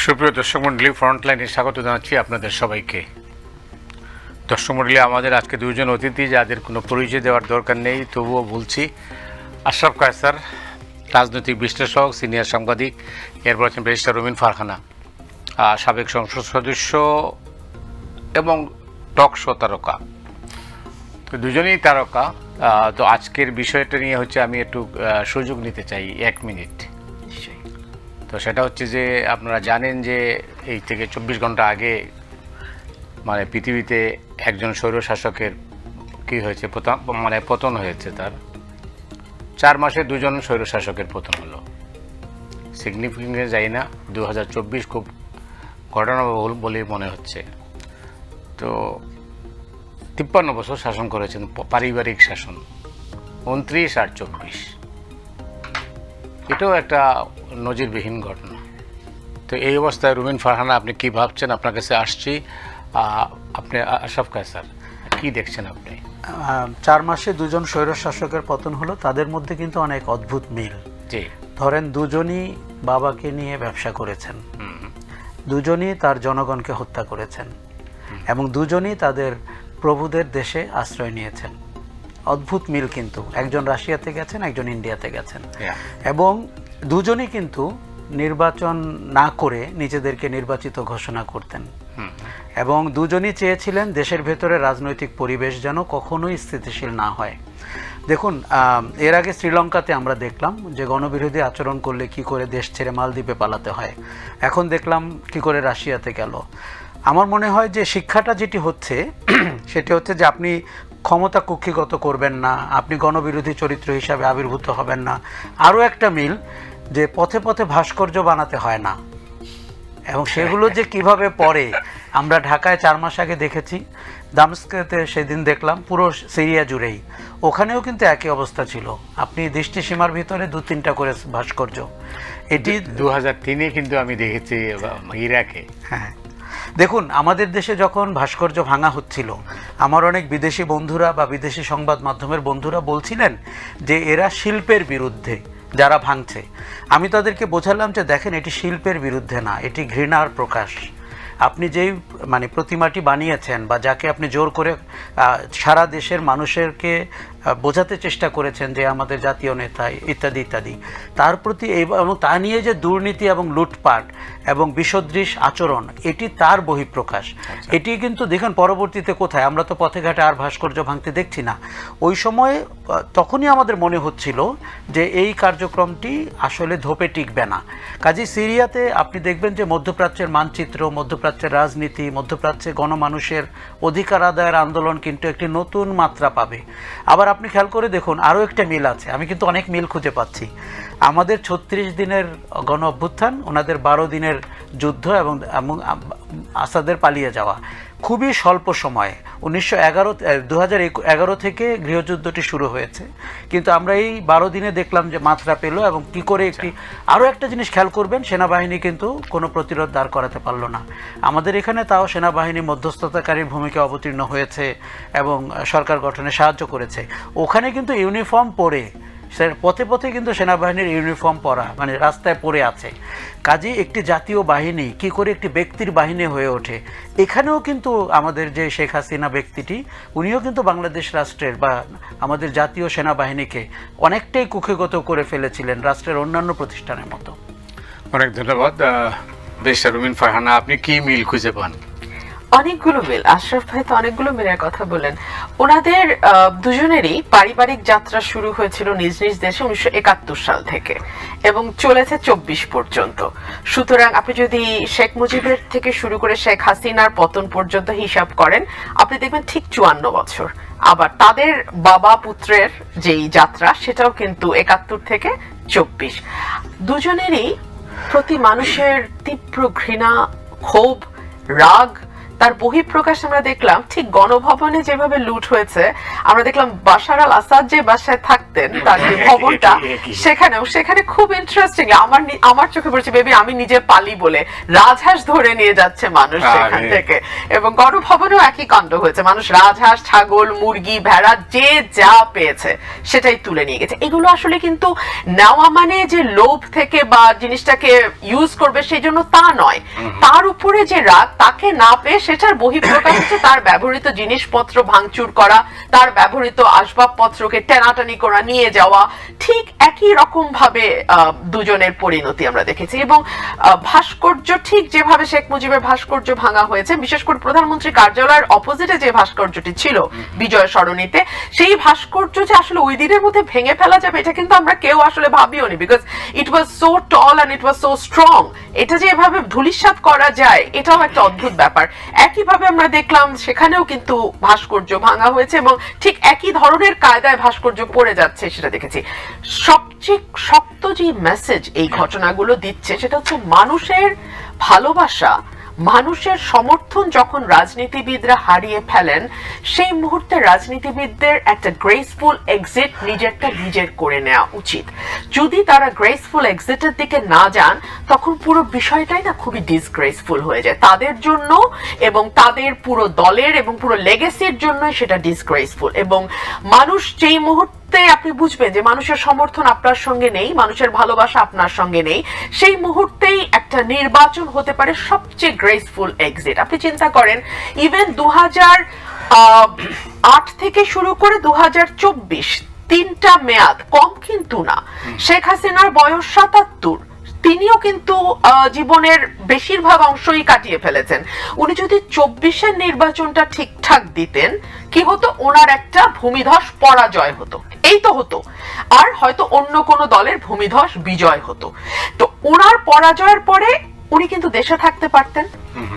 সুপ্রিয় দর্শক মণ্ডলী, ফ্রন্টলাইনে স্বাগত জানাচ্ছি আপনাদের সবাইকে। দর্শক মণ্ডলী, আমাদের আজকে দুজন অতিথি যাদের কোনো পরিচয় দেওয়ার দরকার নেই, তবুও বলছি। আশরাফ কায়সার, রাজনৈতিক বিশ্লেষক, সিনিয়র সাংবাদিক। এরপর আছেন ব্যারিস্টার রুমিন ফারহানা, সাবেক সংসদ সদস্য এবং টক শো তারকা। তো দুজনেই তারকা। তো আজকের বিষয়টা নিয়ে হচ্ছে আমি একটু সুযোগ নিতে চাই 1 মিনিট। তো সেটা হচ্ছে যে আপনারা জানেন যে এই থেকে 24 ঘন্টা আগে মানে পৃথিবীতে একজন স্বৈরশাসকের কী হয়েছে, পতন হয়েছে। তার 4 মাসে 2জন স্বৈরশাসকের পতন হলো। সিগনিফিকেন্টে যাই না, 2024 খুব ঘটনাবহুল বলেই মনে হচ্ছে। তো 53 বছর শাসন করেছেন, পারিবারিক শাসন, 29 আর 24। এটাও একটা নজিরবিহীন ঘটনা। তো এই অবস্থায় রুমিন ফারহানা, আপনি কি ভাবছেন? আপনার কাছে আসছি। আপনি আশরাফ কায়সার, কি দেখছেন আপনি? 4 মাসে 2জন স্বৈরশাসকের পতন হলো, তাদের মধ্যে কিন্তু অনেক অদ্ভুত মিল। জি, ধরেন দুজনই বাবাকে নিয়ে ব্যবসা করেছেন, দুজনই তার জনগণকে হত্যা করেছেন, এবং দুজনই তাদের প্রভুদের দেশে আশ্রয় নিয়েছেন। অদ্ভুত মিল কিন্তু। একজন রাশিয়াতে গেছেন, একজন ইন্ডিয়াতে গেছেন, এবং দুজনই কিন্তু নির্বাচন না করে নিজেদেরকে নির্বাচিত ঘোষণা করতেন, এবং দুজনই চেয়েছিলেন দেশের ভেতরে রাজনৈতিক পরিবেশ যেন কখনোই স্থিতিশীল না হয়। দেখুন, এর আগে শ্রীলঙ্কাতে আমরা দেখলাম যে গণবিরোধী আচরণ করলে কি করে দেশ ছেড়ে মালদ্বীপে পালাতে হয়। এখন দেখলাম কি করে রাশিয়াতে গেল। আমার মনে হয় যে শিক্ষাটা যেটি হচ্ছে সেটি হচ্ছে যে আপনি ক্ষমতা কুক্ষিগত করবেন না, আপনি গণবিরোধী চরিত্র হিসাবে আবির্ভূত হবেন না। আরও একটা মিল, যে পথে পথে ভাস্কর্য বানাতে হয় না, এবং সেগুলো যে কিভাবে পড়ে আমরা ঢাকায় 4 মাস আগে দেখেছি, দামেস্কেতে সেদিন দেখলাম, পুরো সিরিয়া জুড়েই। ওখানেও কিন্তু একই অবস্থা ছিল। আপনি দৃষ্টিসীমার ভিতরে 2-3টা করে ভাস্কর্য। এটি 2003-এ কিন্তু আমি দেখেছি ইরাকে। হ্যাঁ, দেখুন, আমাদের দেশে যখন ভাস্কর্য ভাঙা হচ্ছিল, আমার অনেক বিদেশি বন্ধুরা বা বিদেশি সংবাদ মাধ্যমের বন্ধুরা বলছিলেন যে এরা শিল্পের বিরুদ্ধে যারা ভাঙছে। আমি তাদেরকে বোঝালাম যে দেখেন, এটি শিল্পের বিরুদ্ধে না, এটি ঘৃণার প্রকাশ। আপনি যেই প্রতিমাটি বানিয়েছেন বা যাকে আপনি জোর করে সারা দেশের মানুষেরকে বোঝাতে চেষ্টা করেছেন যে আমাদের জাতীয় নেতা ইত্যাদি ইত্যাদি, তার প্রতি এবং তা নিয়ে যে দুর্নীতি এবং লুটপাট এবং বিসদৃশ আচরণ, এটি তার বহিঃপ্রকাশ। এটি কিন্তু দেখেন পরবর্তীতে কোথায়, আমরা তো পথে ঘাটে আর ভাস্কর্য ভাঙতে দেখছি না। ওই সময় তখনই আমাদের মনে হচ্ছিল যে এই কার্যক্রমটি আসলে ধোপে টিকবে না। কাজেই সিরিয়াতে আপনি দেখবেন যে মধ্যপ্রাচ্যের মানচিত্র, মধ্যপ্রাচ্যের রাজনীতি, মধ্যপ্রাচ্যে গণমানুষের অধিকার আদায়ের আন্দোলন কিন্তু একটি নতুন মাত্রা পাবে। আবার আপনি খেয়াল করে দেখুন, আরও একটা মিল আছে। আমি কিন্তু অনেক মিল খুঁজে পাচ্ছি। আমাদের 36 দিনের গণ অভ্যুত্থান, ওনাদের 12 দিনের যুদ্ধ এবং আসাদের পালিয়ে যাওয়া, খুবই স্বল্প সময়ে 2011 থেকে গৃহযুদ্ধটি শুরু হয়েছে, কিন্তু আমরা এই 12 দিনে দেখলাম যে মাত্রা পেল। এবং কি করে একটি আরও একটা জিনিস খেয়াল করবেন, সেনাবাহিনী কিন্তু কোনো প্রতিরোধ দাঁড় করাতে পারল না। আমাদের এখানে তাও সেনাবাহিনী মধ্যস্থতাকারীর ভূমিকা অবতীর্ণ হয়েছে এবং সরকার গঠনে সাহায্য করেছে। ওখানে কিন্তু ইউনিফর্ম পরে, পথে পথে কিন্তু সেনাবাহিনীর ইউনিফর্ম পরা, মানে রাস্তায় পড়ে আছে। কাজে একটি জাতীয় বাহিনী কি করে একটি ব্যক্তির বাহিনী হয়ে ওঠে। এখানেও কিন্তু আমাদের যে শেখ হাসিনা ব্যক্তিটি, উনিও কিন্তু বাংলাদেশ রাষ্ট্রের বা আমাদের জাতীয় সেনাবাহিনীকে অনেকটাই কুক্ষিগত করে ফেলেছিলেন রাষ্ট্রের অন্যান্য প্রতিষ্ঠানের মতো। অনেক ধন্যবাদ ব্যারিস্টার রুমিন ফারহানা। আপনি কি মিল খুঁজে পান? অনেকগুলো মিল। আশরাফ ভাই তো অনেকগুলো মিলের কথা বলেন। ওনাদের দুজনেরই পারিবারিক যাত্রা শুরু হয়েছিল নিজ নিজ দেশে 1971 সাল থেকে এবং চলেছে 24 পর্যন্ত। সুতরাং আপনি যদি শেখ মুজিবের থেকে শুরু করে শেখ হাসিনার পতন পর্যন্ত হিসাব করেন, আপনি দেখবেন ঠিক 54 বছর। আবার তাদের বাবা পুত্রের যেই যাত্রা, সেটাও কিন্তু 71 থেকে 24। দুজনেরই প্রতি মানুষের তীব্র ঘৃণা, ক্ষোভ, রাগ, তার বহিঃপ্রকাশ আমরা দেখলাম ঠিক গণভবনে যেভাবে লুট হয়েছে, আমরা দেখলাম বাশার আল আসাদ যে বাসায় থাকতেন তার যে ভবনটা, সেখানে খুব ইন্টারেস্টিং আমার চোখে পড়েছে, বেবি আমি নিজে পালি বলে রাজহাঁস ধরে নিয়ে যাচ্ছে মানুষ সেখান থেকে। এবং গণভবনেও একই কাণ্ড হয়েছে, মানুষ রাজহাঁস, ছাগল, মুরগি, ভেড়া যে যা পেয়েছে সেটাই তুলে নিয়ে গেছে। এগুলো আসলে কিন্তু নেওয়া মানে যে লোভ থেকে বা জিনিসটাকে ইউজ করবে সেই জন্য তা নয়, তার উপরে যে রাগ, তাকে না পেয়ে সেটার বহিঃপ্রকাশ হচ্ছে তার ব্যবহৃত জিনিসপত্র ভাঙচুর করা, তার ব্যবহৃত আসবাবপত্রকে টেনাটানি করা, নিয়ে যাওয়া। ঠিক একই রকম ভাবে দুজনের পরিণতি আমরা দেখেছি। এবং ভাস্কর্য ঠিক যেভাবে শেখ মুজিবের ভাস্কর্য ভাঙা হয়েছে, বিশেষ করে প্রধানমন্ত্রী কার্যালয়ের অপোজিটে যে ভাস্কর্যটি ছিল বিজয় সরণিতে, সেই ভাস্কর্য যে আসলে ওই দিনের মধ্যে ভেঙে ফেলা যাবে এটা কিন্তু আমরা কেউ আসলে ভাবিওনি, because it was so tall and it was so strong. এটা যে এভাবে ধূলিসাৎ করা যায় এটাও একটা অদ্ভুত ব্যাপার। একইভাবে আমরা দেখলাম সেখানেও কিন্তু ভাস্কর্য ভাঙা হয়েছে এবং ঠিক একই ধরনের কায়দায় ভাস্কর্য পড়ে যাচ্ছে সেটা দেখেছি। সবচেয়ে শক্ত যে মেসেজ এই ঘটনাগুলো দিচ্ছে সেটা হচ্ছে মানুষের ভালোবাসা, মানুষের সমর্থন যখন রাজনীতিবিদরা হারিয়ে ফেলেন, সেই মুহূর্তে রাজনীতিবিদদের একটা গ্রেসফুল এক্সিট নিজের করে নেওয়া উচিত। যদি তারা গ্রেসফুল এক্সিটের দিকে না যান তখন পুরো বিষয়টাই না খুবই ডিসগ্রেসফুল হয়ে যায় তাদের জন্য এবং তাদের পুরো দলের এবং পুরো লেগেসির জন্য সেটা ডিসগ্রেসফুল। এবং মানুষ যেই মুহূর্তে আপনি বুঝবেন যে মানুষের সমর্থন আপনার সঙ্গে নেই, মানুষের ভালোবাসা আপনার সঙ্গে নেই, সেই মুহূর্তেই একটা নির্বাচন হতে পারে সবচেয়ে গ্রেসফুল এক্সিট। আপনি চিন্তা করেন ইভেন 2008 থেকে শুরু করে 2024 তিনটা মেয়াদ কম কিন্তু না। শেখ হাসিনার বয়স 77, তিনিও কিন্তু জীবনের বেশিরভাগ অংশই কাটিয়ে ফেলেছেন। উনি যদি 24-এর নির্বাচনটা ঠিকঠাক দিতেন কি হতো, ওনার একটা ভূমিধস পরাজয় হতো, এই তো হতো, আর হয়তো অন্য কোনো দলের ভূমিধস বিজয় হতো। তো ওনার পরাজয়ের পরে উনি কিন্তু দেশে থাকতে পারতেন,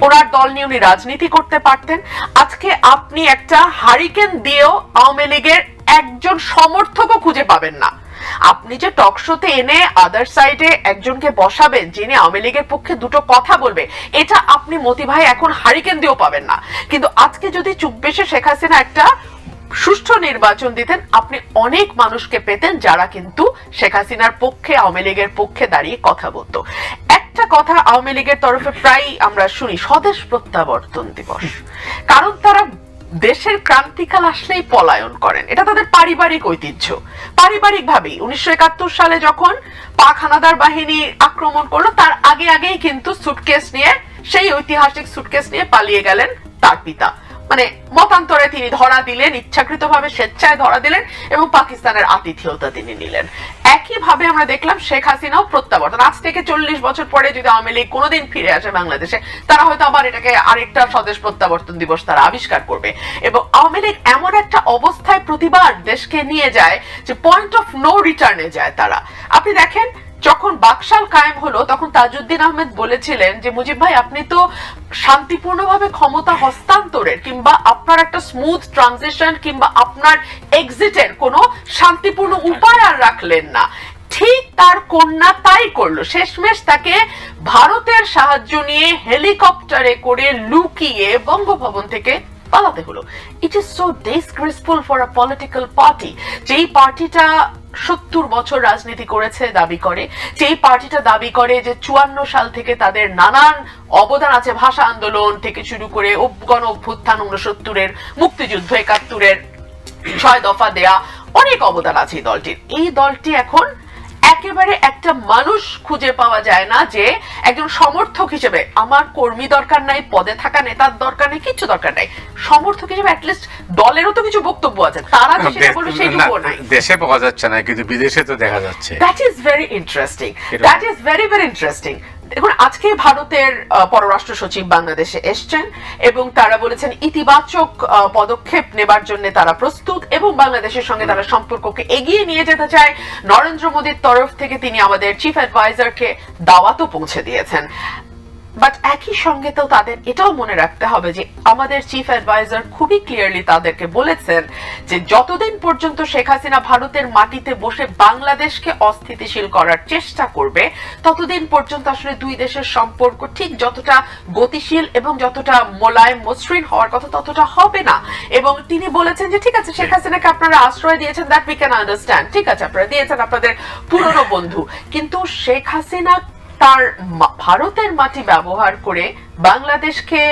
ওনার দল নিয়ে উনি রাজনীতি করতে পারতেন। আজকে আপনি একটা হারিকেন দিয়েও আওয়ামী লীগের একজন সমর্থকও খুঁজে পাবেন না। আপনি যে টক শোতে এনে আদার সাইডে একজনকে বসাবেন যিনি আওয়ামী লীগের পক্ষে দুটো কথা বলবে, এটা আপনি মতি ভাই এখন হারিকেন দিয়েও পাবেন না। কিন্তু আজকে যদি 24-এ শেখ হাসিনা একটা সুষ্ঠু নির্বাচন দিতেন, আপনি অনেক মানুষকে পেতেন যারা কিন্তু শেখ হাসিনার পক্ষে, আওয়ামী লীগের পক্ষে দাঁড়িয়ে কথা বলতো। একটা কথা আওয়ামী লীগের তরফে প্রায় আমরা শুনি, স্বদেশ প্রত্যাবর্তন দিবস, কারণ তারা দেশের ক্রান্তিকাল আসলেই পলায়ন করেন, এটা তাদের পারিবারিক ঐতিহ্য। পারিবারিক ভাবেই 1971 সালে যখন পাক হানাদার বাহিনী আক্রমণ করলো তার আগেই কিন্তু সুটকেস নিয়ে, সেই ঐতিহাসিক সুটকেস নিয়ে পালিয়ে গেলেন তার পিতা, মানে মতান্তরে তিনি ধরা দিলেন, ইচ্ছাকৃতভাবে স্বেচ্ছায় ধরা দিলেন এবং পাকিস্তানের আতিথেয়তা তিনি নিলেন। একইভাবে আমরা দেখলাম শেখ হাসিনাও প্রত্যাবর্তন। আজ থেকে 40 বছর পরে যদি আওয়ামী লীগ কোনোদিন ফিরে আসে বাংলাদেশে, তারা হয়তো আবার এটাকে আরেকটা স্বদেশ প্রত্যাবর্তন দিবস তারা আবিষ্কার করবে। এবং আওয়ামী লীগ এমন একটা অবস্থায় প্রতিবার দেশকে নিয়ে যায় যে পয়েন্ট অফ নো রিটার্নে যায় তারা। আপনি দেখেন যখন বাকশাল কায়েম হলো তখন তাজউদ্দিন আহমেদ বলেছিলেন যে মুজিব ভাই আপনি তো শান্তিপূর্ণভাবে ক্ষমতা হস্তান্তরের কিংবা আপনার একটা স্মুথ ট্রানজিশন কিংবা আপনার এক্সিটের কোনো শান্তিপূর্ণ উপায় আর রাখলেন না। ঠিক তার কন্যা তাই করলো, শেষমেশ তাকে ভারতের সাহায্য নিয়ে হেলিকপ্টারে করে লুকিয়ে বঙ্গভবন থেকে পালাতে হলো। It is so disgraceful for a political party, যেই পার্টিটা 70 বছর রাজনীতি করেছে দাবি করে, যেই পার্টিটা দাবি করে যে 54 সাল থেকে তাদের নানান অবদান আছে, ভাষা আন্দোলন থেকে শুরু করে গণ অভ্যুত্থান 69-এর, মুক্তিযুদ্ধ 71-এর, 6 দফা দেয়া, অনেক অবদান আছে এই দলটির। এই দলটি এখন একেবারে একটা মানুষ খুঁজে পাওয়া যায় না যে একজন সমর্থক হিসেবে, আমার কর্মী দরকার নাই, পদে থাকা নেতার দরকার নেই, কিছু দরকার নাই, সমর্থক হিসেবে অ্যাটলিস্ট দলেরও তো কিছু বক্তব্য আছে, তারা যে সেটা বলবে সেইটুকুও নাই। দেশে পাওয়া যাচ্ছে না কিন্তু বিদেশে তো দেখা যাচ্ছে। That is very interesting, that is very very interesting. দেখুন আজকে ভারতের পররাষ্ট্র সচিব বাংলাদেশে এসছেন এবং তারা বলেছেন ইতিবাচক পদক্ষেপ নেবার জন্য তারা প্রস্তুত এবং বাংলাদেশের সঙ্গে তারা সম্পর্ককে এগিয়ে নিয়ে যেতে চায়। নরেন্দ্র মোদীর তরফ থেকে তিনি আমাদের চিফ অ্যাডভাইজারকে দাওয়াতও পৌঁছে দিয়েছেন। বাট একই সঙ্গে তো তাদের এটাও মনে রাখতে হবে যে আমাদের চিফ অ্যাডভাইজার খুবই ক্লিয়ারলি তাদেরকে বলেছেন যে যতদিন পর্যন্ত শেখ হাসিনা ভারতের মাটিতে বসে বাংলাদেশকে অস্থিতিশীল করার চেষ্টা করবে ততদিন পর্যন্ত আসলে দুই দেশের সম্পর্ক ঠিক যতটা গতিশীল এবং যতটা মোলায়েম মসৃণ হওয়ার কথা ততটা হবে না। এবং তিনি বলেছেন যে ঠিক আছে, শেখ হাসিনাকে আপনারা আশ্রয় দিয়েছেন, দ্যাট উই ক্যান আন্ডারস্ট্যান্ড, ঠিক আছে আপনারা দিয়েছেন আপনাদের পুরনো বন্ধু, কিন্তু শেখ হাসিনা তার ভারতের মাটি ব্যবহার করে বাংলাদেশকে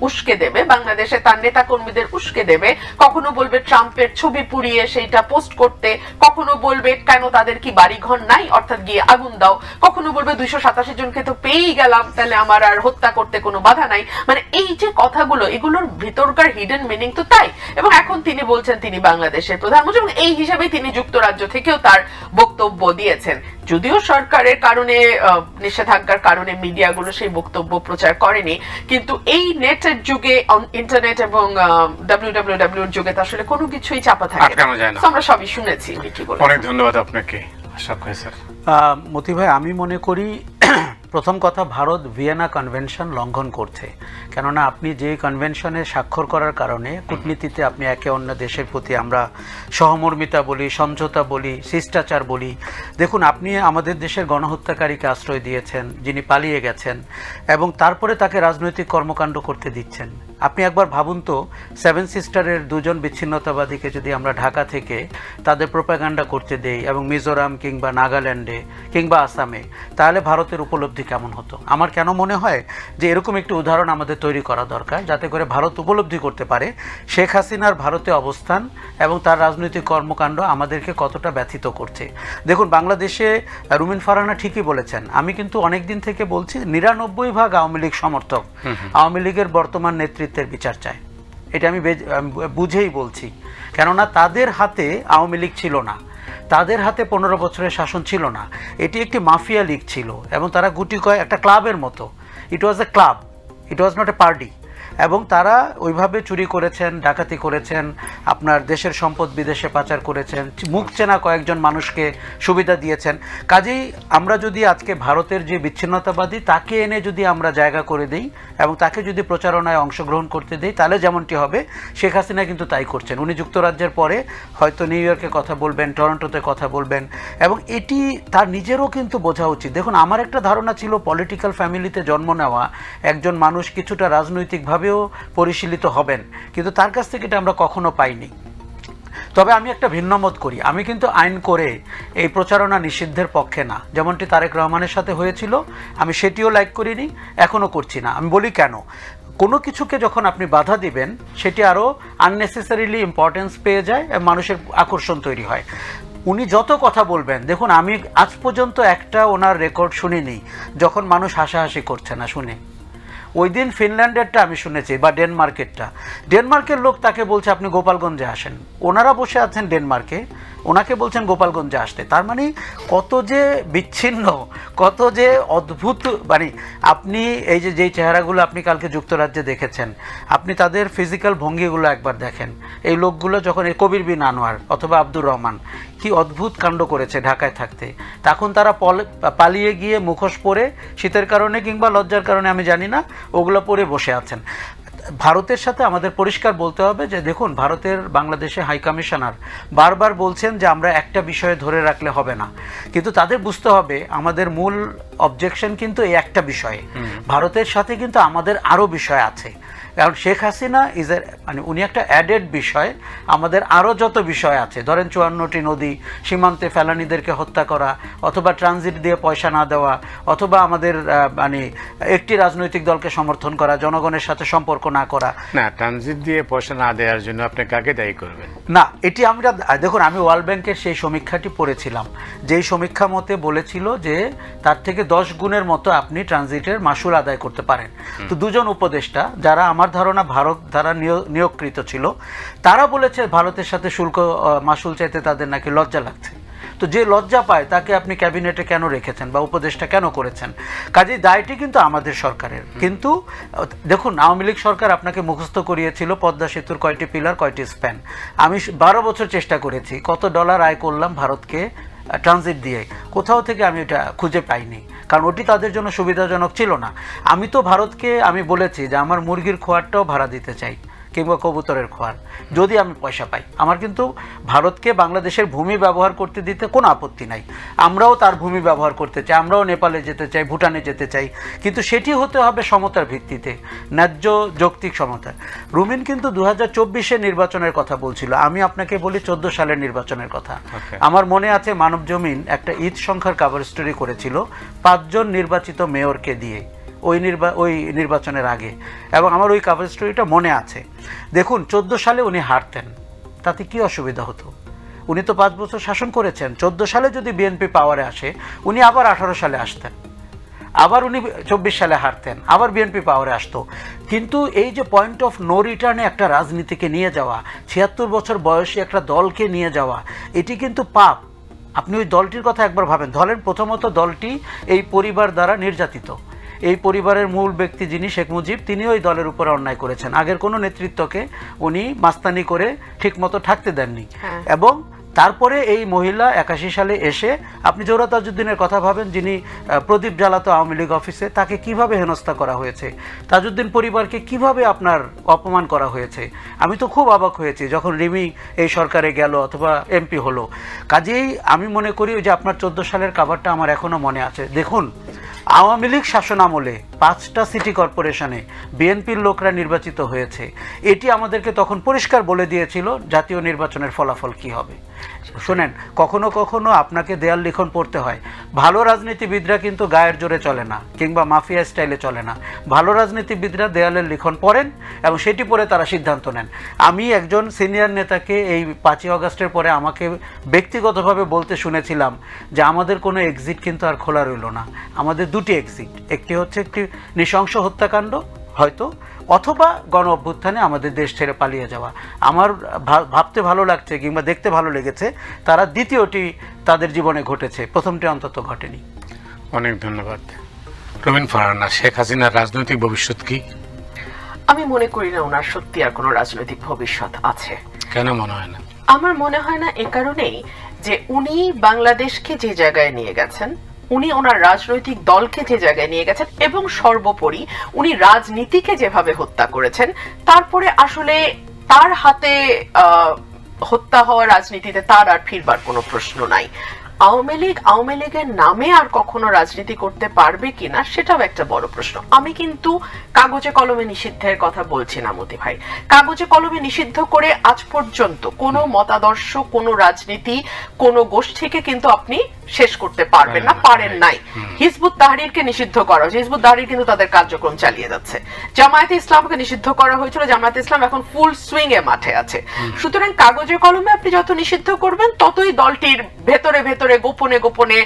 উস্কে দেবে, বাংলাদেশে তার নেতা কর্মীদের উস্কে দেবে, কখনো বলবে ট্রাম্পের ছবি পুড়িয়ে সেইটা পোস্ট করতে, কখনো বলবে কেন তাদের কি বাড়িঘর নাই অর্থাৎ গিয়ে আগুন দাও, কখনো বলবে 287 জনকে তো পেয়েই গেলাম তাহলে আমার আর হত্যা করতে কোনো বাধা নাই। মানে এই যে কথাগুলো, এগুলোর ভিতরকার হিডেন মিনিং তো তাই। এবং এখন তিনি বলছেন তিনি বাংলাদেশের প্রধানমন্ত্রী এবং এই হিসাবে তিনি যুক্তরাজ্য থেকেও তার বক্তব্য দিয়েছেন। যদিও সরকারের কারণে নিষেধাজ্ঞার কারণে মিডিয়াগুলো সেই বক্তব্য প্রচার করেনি, কিন্তু এই নেটের যুগে, ইন্টারনেট এবং www এর যুগে তো আসলে কোনো কিছুই চাপা থাকে আটকানো যায় না। না। আমরা সবই শুনেছি উনি কি বলেছেন। অনেক ধন্যবাদ আপনাকে আশরাফ খান স্যার। মতি ভাই, আমি মনে করি প্রথম কথা, ভারত ভিয়েনা কনভেনশন লঙ্ঘন করছে। কেননা আপনি যে কনভেনশনে স্বাক্ষর করার কারণে কূটনীতিতে আপনি একে অন্য দেশের প্রতি আমরা সহমর্মিতা বলি, সমঝোতা বলি, শিষ্টাচার বলি। দেখুন, আপনি আমাদের দেশের গণহত্যাকারীকে আশ্রয় দিয়েছেন, যিনি পালিয়ে গেছেন, এবং তারপরে তাকে রাজনৈতিক কর্মকাণ্ড করতে দিচ্ছেন। আপনি একবার ভাবুন তো, সেভেন সিস্টারের দুজন বিচ্ছিন্নতাবাদীকে যদি আমরা ঢাকা থেকে তাদের প্রোপাগান্ডা করতে দেই এবং মিজোরাম কিংবা নাগাল্যান্ডে কিংবা আসামে, তাহলে ভারতের উপলব্ধি কেমন হতো? আমার কেন মনে হয় যে এরকম একটি উদাহরণ আমাদের তৈরি করা দরকার, যাতে করে ভারত উপলব্ধি করতে পারে শেখ হাসিনার ভারতে অবস্থান এবং তার রাজনৈতিক কর্মকাণ্ড আমাদেরকে কতটা ব্যথিত করছে। দেখুন, বাংলাদেশে রুমিন ফারহানা ঠিকই বলেছেন। আমি কিন্তু অনেক দিন থেকে বলছি 99% আওয়ামী লীগ সমর্থক আওয়ামী লীগের বর্তমান নেতৃত্বের বিচার চায়। এটা আমি বুঝেই বলছি, কেননা তাদের হাতে আওয়ামী লীগ ছিল না, তাদের হাতে 15 বছরের শাসন ছিল না। এটি একটি মাফিয়া লীগ ছিল এবং তারা গুটি কয় একটা ক্লাবের মতো। It was a club, it was not a party. এবং তারা ওইভাবে চুরি করেছেন, ডাকাতি করেছেন, আপনার দেশের সম্পদ বিদেশে পাচার করেছেন, মুখ চেনা কয়েকজন মানুষকে সুবিধা দিয়েছেন। কাজেই আমরা যদি আজকে ভারতের যে বিচ্ছিন্নতাবাদী তাকে এনে যদি আমরা জায়গা করে দিই এবং তাকে যদি প্রচারণায় অংশগ্রহণ করতে দিই, তাহলে যেমনটি হবে, শেখ হাসিনা কিন্তু তাই করছেন। উনি যুক্তরাজ্যের পরে হয়তো নিউ ইয়র্কে কথা বলবেন, টরন্টোতে কথা বলবেন, এবং এটি তার নিজেরও কিন্তু বোঝা উচিত। দেখুন, আমার একটা ধারণা ছিল পলিটিক্যাল ফ্যামিলিতে জন্ম নেওয়া একজন মানুষ কিছুটা রাজনৈতিকভাবে পরিশীলিত হবেন, কিন্তু তার কাছ থেকে এটা আমরা কখনো পাইনি। তবে আমি একটা ভিন্ন মত করি। আমি কিন্তু আইন করে এই প্রচারণা নিষিদ্ধের পক্ষে না, যেমনটি তারেক রহমানের সাথে হয়েছিল। আমি সেটিও লাইক করিনি, এখনও করছি না। আমি বলি কেন, কোনো কিছুকে যখন আপনি বাধা দিবেন সেটি আরও আননেসেসারিলি ইম্পর্টেন্স পেয়ে যায়, মানুষের আকর্ষণ তৈরি হয়। উনি যত কথা বলবেন, দেখুন, আমি আজ পর্যন্ত একটা ওনার রেকর্ড শুনিনি যখন মানুষ হাসাহাসি করছে না শুনে। ওই দিন ফিনল্যান্ডেরটা আমি শুনেছি, বা ডেনমার্কের লোক তাকে বলছে আপনি গোপালগঞ্জে আসেন। ওনারা বসে আছেন ডেনমার্কে, ওনাকে বলছেন গোপালগঞ্জে আসতে। তার মানে কত যে বিচ্ছিন্ন, কত যে অদ্ভুত। মানে আপনি এই যে যেই চেহারাগুলো আপনি কালকে যুক্তরাজ্যে দেখেছেন, আপনি তাদের ফিজিক্যাল ভঙ্গিগুলো একবার দেখেন। এই লোকগুলো যখন এই কবির বিন আনোয়ার অথবা আব্দুর রহমান কি অদ্ভুত কাণ্ড করেছে ঢাকায় থাকতে, তখন তারা পালিয়ে গিয়ে মুখোশ পরে, শীতের কারণে কিংবা লজ্জার কারণে আমি জানি না, ওগুলো পরে বসে আছেন। ভারতের সাথে আমাদের পরিষ্কার বলতে হবে যে দেখুন, ভারতের বাংলাদেশে হাই কমিশনার বারবার বলছেন যে আমরা একটা বিষয়ে ধরে রাখলে হবে না, কিন্তু তাদের বুঝতে হবে আমাদের মূল অবজেকশন কিন্তু এই একটা বিষয়ে। ভারতের সাথে কিন্তু আমাদের আরও বিষয় আছে, কারণ শেখ হাসিনা মানে উনি একটা অ্যাডেড বিষয়। আমাদের আরও যত বিষয় আছে, ধরেন 54টি নদী, সীমান্তে ফেলানিদেরকে হত্যা করা, অথবা ট্রানজিট দিয়ে পয়সা না দেওয়া, অথবা আমাদের মানে একটি রাজনৈতিক দলকে সমর্থন করা, জনগণের সাথে সম্পর্ক না করা। না, ট্রানজিট দিয়ে পয়সা না দেওয়ার জন্য আপনি কাকে দায়ী করবেন? না, এটি আমরা দেখুন, আমি ওয়ার্ল্ড ব্যাংকের সেই সমীক্ষাটি পড়েছিলাম, যেই সমীক্ষা মতে বলেছিল যে তার থেকে 10 গুণের মতো আপনি ট্রানজিটের মাসুল আদায় করতে পারেন। তো দুজন উপদেষ্টা, যারা আমার ধারণা ভারত দ্বারা নিয়োগকৃত ছিল, তারা বলেছে ভারতের সাথে শুল্ক মাসুল চাইতে তাদের নাকি লজ্জা লাগছে। তো যে লজ্জা পায় তাকে আপনি ক্যাবিনেটে কেন রেখেছেন বা উপদেষ্টা কেন করেছেন? কাজেই দায়টি কিন্তু আমাদের সরকারের। কিন্তু দেখুন, আওয়ামী লীগ সরকার আপনাকে মুখস্থ করিয়েছিল পদ্মা সেতুর কয়টি পিলার, কয়টি স্প্যান। আমি 12 বছর চেষ্টা করেছি, কত ডলার আয় করলাম ভারতকে ট্রানজিট দিয়ে, কোথাও থেকে আমি ওটা খুঁজে পাইনি, কারণ ওটি তাদের জন্য সুবিধাজনক ছিল না। আমি তো ভারতকে আমি বলেছি যে আমার মুরগির খোয়ারটাও ভাড়া দিতে চাই, কিংবা কবুতরের খোয়ার, যদি আমি পয়সা পাই। আমার কিন্তু ভারতকে বাংলাদেশের ভূমি ব্যবহার করতে দিতে কোনো আপত্তি নাই, আমরাও তার ভূমি ব্যবহার করতে চাই, আমরাও নেপালে যেতে চাই, ভুটানে যেতে চাই, কিন্তু সেটি হতে হবে সমতার ভিত্তিতে, ন্যায্য যৌক্তিক সমতা। রুমিন কিন্তু 2024 নির্বাচনের কথা বলছিল, আমি আপনাকে বলি 14 সালের নির্বাচনের কথা। আমার মনে আছে মানব জমিন একটা ঈদ সংখ্যার কভার স্টোরি করেছিল 5 জন নির্বাচিত মেয়রকে দিয়ে ওই নির্বাচনের আগে, এবং আমার ওই কভার স্টোরিটা মনে আছে। দেখুন 14 সালে উনি হারতেন, তাতে কি অসুবিধা হতো? উনি তো 5 বছর শাসন করেছেন। 14 সালে যদি বিএনপি পাওয়ারে আসে, উনি আবার 18 সালে আসতেন, আবার উনি 24 সালে হারতেন, আবার বিএনপি পাওয়ারে আসতো। কিন্তু এই যে পয়েন্ট অফ নো রিটার্নে একটা রাজনীতিকে নিয়ে যাওয়া, 76 বছর বয়সী একটা দলকে নিয়ে যাওয়া, এটি কিন্তু পাপ। আপনি ওই দলটির কথা একবার ভাবেন। ধরেন প্রথমত দলটি এই পরিবার দ্বারা নির্যাতিত, এই পরিবারের মূল ব্যক্তি যিনি শেখ মুজিব, তিনি ওই দলের উপরে অন্যায় করেছেন, আগের কোনো নেতৃত্বকে উনি মাস্তানি করে ঠিকমতো থাকতে দেননি। এবং তারপরে এই মহিলা 81 সালে এসে, আপনি জোহরা তাজউদ্দিনের কথা ভাবেন, যিনি প্রদীপ জ্বালাতো আওয়ামী লীগ অফিসে, তাকে কিভাবে হেনস্থা করা হয়েছে, তাজউদ্দিন পরিবারকে কিভাবে আপনার অপমান করা হয়েছে। আমি তো খুব অবাক হয়েছি যখন রিমি এই সরকারে গেল অথবা এমপি হলো। কাজেই আমি মনে করি যে আপনার 14 সালের কাভারটা আমার এখনও মনে আছে। দেখুন আওয়ামী লীগ শাসন আমলে 5টা সিটি কর্পোরেশনে বিএনপির লোকরা নির্বাচিত হয়েছে। এটি আমাদেরকে তখন পরিষ্কার বলে দিয়েছিল জাতীয় নির্বাচনের ফলাফল কি হবে। শোনেন, কখনো কখনো আপনাকে দেয়াল লিখন পড়তে হয়। ভালো রাজনীতিবিদরা কিন্তু গায়ের জোরে চলে না, কিংবা মাফিয়া স্টাইলে চলে না। ভালো রাজনীতিবিদরা দেয়ালের লিখন পড়েন এবং সেটি পড়ে তারা সিদ্ধান্ত নেন। আমি একজন সিনিয়র নেতাকে এই 5ই আগস্টের পরে আমাকে ব্যক্তিগতভাবে বলতে শুনেছিলাম যে আমাদের কোনো এক্সিট কিন্তু আর খোলা রইল না, আমাদের 2টি এক্সিট, একটি হচ্ছে একটি নৃশংস হত্যাকাণ্ড হয়তো, অথবা গণ অভ্যুত্থানে আমাদের দেশ ছেড়ে পালিয়ে যাওয়া। আমার ভাবতে ভালো লাগছে কিংবা দেখতে ভালো লেগেছে তারা দ্বিতীয়টি তাদের জীবনে ঘটেছে, প্রথমটি অন্তত ঘটেনি। অনেক ধন্যবাদ। রুমিন ফারহানা, শেখ হাসিনার রাজনৈতিক ভবিষ্যৎ কি? আমি মনে করি না ওনার সত্যি আর কোনো রাজনৈতিক ভবিষ্যৎ আছে। কেন মনে হয় না? আমার মনে হয় না এ কারণেই যে উনি বাংলাদেশকে যে জায়গায় নিয়ে গেছেন, উনি ওনার রাজনৈতিক দলকে যে জায়গায় নিয়ে গেছেন, এবং সর্বোপরি উনি রাজনীতিকে যেভাবে হত্যা করেছেন, তারপরে আসলে তার হাতে হত্যা হওয়া রাজনীতিতে তার আর ফিরবার কোনো প্রশ্ন নাই। আওয়ামী লীগের নামে আর কখনো রাজনীতি করতে পারবে কিনা সেটাও একটা বড় প্রশ্ন। আমি কিন্তু কাগজে কলমে নিষিদ্ধের কথা বলছি না মতি ভাই। কাগজে কলমে নিষিদ্ধ করে আজ পর্যন্ত কোনো মতাদর্শ, কোনো রাজনীতি, কোনো গোষ্ঠীকে কিন্তু আপনি শেষ করতে পারবেন না, পারেন নাই। হিজবুত তাহরিরকে নিষিদ্ধ করা হয়েছে, হিজবুত তাহরির কিন্তু তাদের কার্যক্রম চালিয়ে যাচ্ছে। জামায়াতে ইসলামকে নিষিদ্ধ করা হয়েছিল, জামায়াতে ইসলাম এখন ফুল সুইং এ মাঠে আছে। সুতরাং কাগজে কলমে আপনি যত নিষিদ্ধ করবেন ততই দলটির ভেতরে ভেতরে গোপনে গোপনে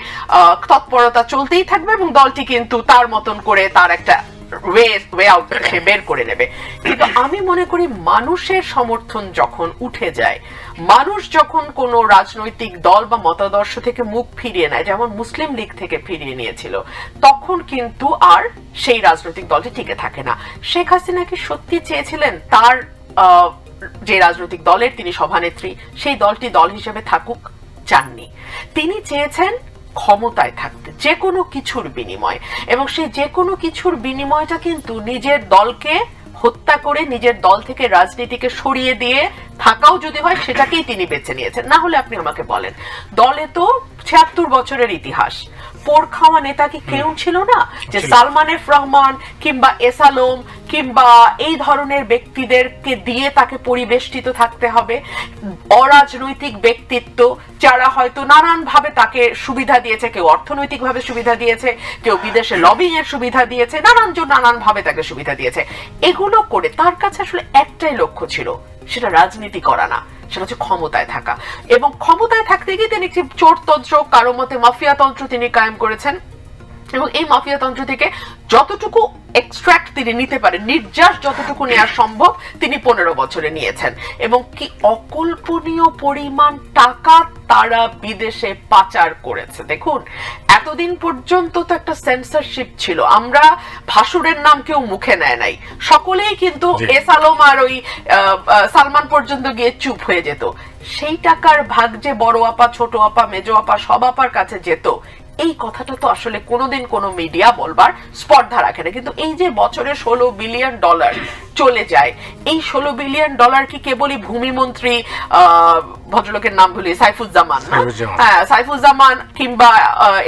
তৎপরতা চলতেই থাকবে, এবং দলটি কিন্তু তার মতন করে তার একটা ওয়ে আউট সে বের করে নেবে। কিন্তু আমি মনে করি মানুষের সমর্থন যখন উঠে যায়, মানুষ যখন কোনো রাজনৈতিক দল বা মতাদর্শ থেকে মুখ ফিরিয়ে নেয়, যেমন মুসলিম লীগ থেকে ফিরিয়ে নিয়েছিল, তখন কিন্তু আর সেই রাজনৈতিক দলটি টিকে থাকে না। শেখ হাসিনা কি সত্যি চেয়েছিলেন তার যে রাজনৈতিক দলের তিনি সভানেত্রী, সেই দলটি দল হিসেবে থাকুক? চাননি। তিনি চেয়েছেন ক্ষমতায় থাকতে যে কোনো কিছুর বিনিময়, এবং সেই যে কোনো কিছুর বিনিময়টা কিন্তু নিজের দলকে হত্যা করে নিজের দল থেকে রাজনীতিকে সরিয়ে দিয়ে থাকাও যদি হয় সেটাকেই তিনি বেছে নিয়েছেন। না হলে আপনি আমাকে বলেন, দলে তো 76 বছরের ইতিহাস, পোড় খাওয়া নেতা কি কেউ ছিল না? যে সালমান এফ রহমান কিংবা এস আলম কিংবা এই ধরনের ব্যক্তিদেরকে দিয়ে তাকে পরিবেষ্টিত থাকতে হবে। অরাজনৈতিক ব্যক্তিত্ব যারা হয়তো নানান ভাবে তাকে সুবিধা দিয়েছে, কেউ অর্থনৈতিক ভাবে সুবিধা দিয়েছে, কেউ বিদেশে লবিং এর সুবিধা দিয়েছে, নানান ভাবে তাকে সুবিধা দিয়েছে। এগুলো করে তার কাছে আসলে একটাই লক্ষ্য ছিল, সেটা রাজনীতি করা না, সেটা হচ্ছে ক্ষমতায় থাকা। এবং ক্ষমতায় থাকতে গিয়ে তিনি একটি চোরতন্ত্র, কারো মতে মাফিয়া তন্ত্র তিনি কায়েম করেছেন। এবং এই মাফিয়াতন্ত্র থেকে যতটুকু এক্সট্রাক্ট তিনি নিতে পারেন, নির্যাস যতটুকু নেওয়া সম্ভব তিনি 15 বছরে নিয়েছেন। এবং কি অকল্পনীয় পরিমাণ টাকা তারা বিদেশে পাচার করেছে। দেখুন, এতদিন পর্যন্ত তো একটা সেন্সরশিপ ছিল, আমরা ভাসুরের নাম কেউ মুখে নেয় নাই, সকলেই কিন্তু এস আলম আর ওই সালমান পর্যন্ত গিয়ে চুপ হয়ে যেত। সেই টাকার ভাগ যে বড় আপা, ছোট আপা, মেজো আপা, সব আপার কাছে যেত, এই কথাটা তো আসলে কোনোদিন কোনো মিডিয়া বলবার স্পর্ধা রাখে না। কিন্তু এই যে বছরে $16 বিলিয়ন চলে যায়, এই $16 বিলিয়ন কি কেবলই ভূমিমন্ত্রী ভদ্রলোকের নাম ভুলি, সাইফুজ্জামান, হ্যাঁ সাইফুজ্জামান কিংবা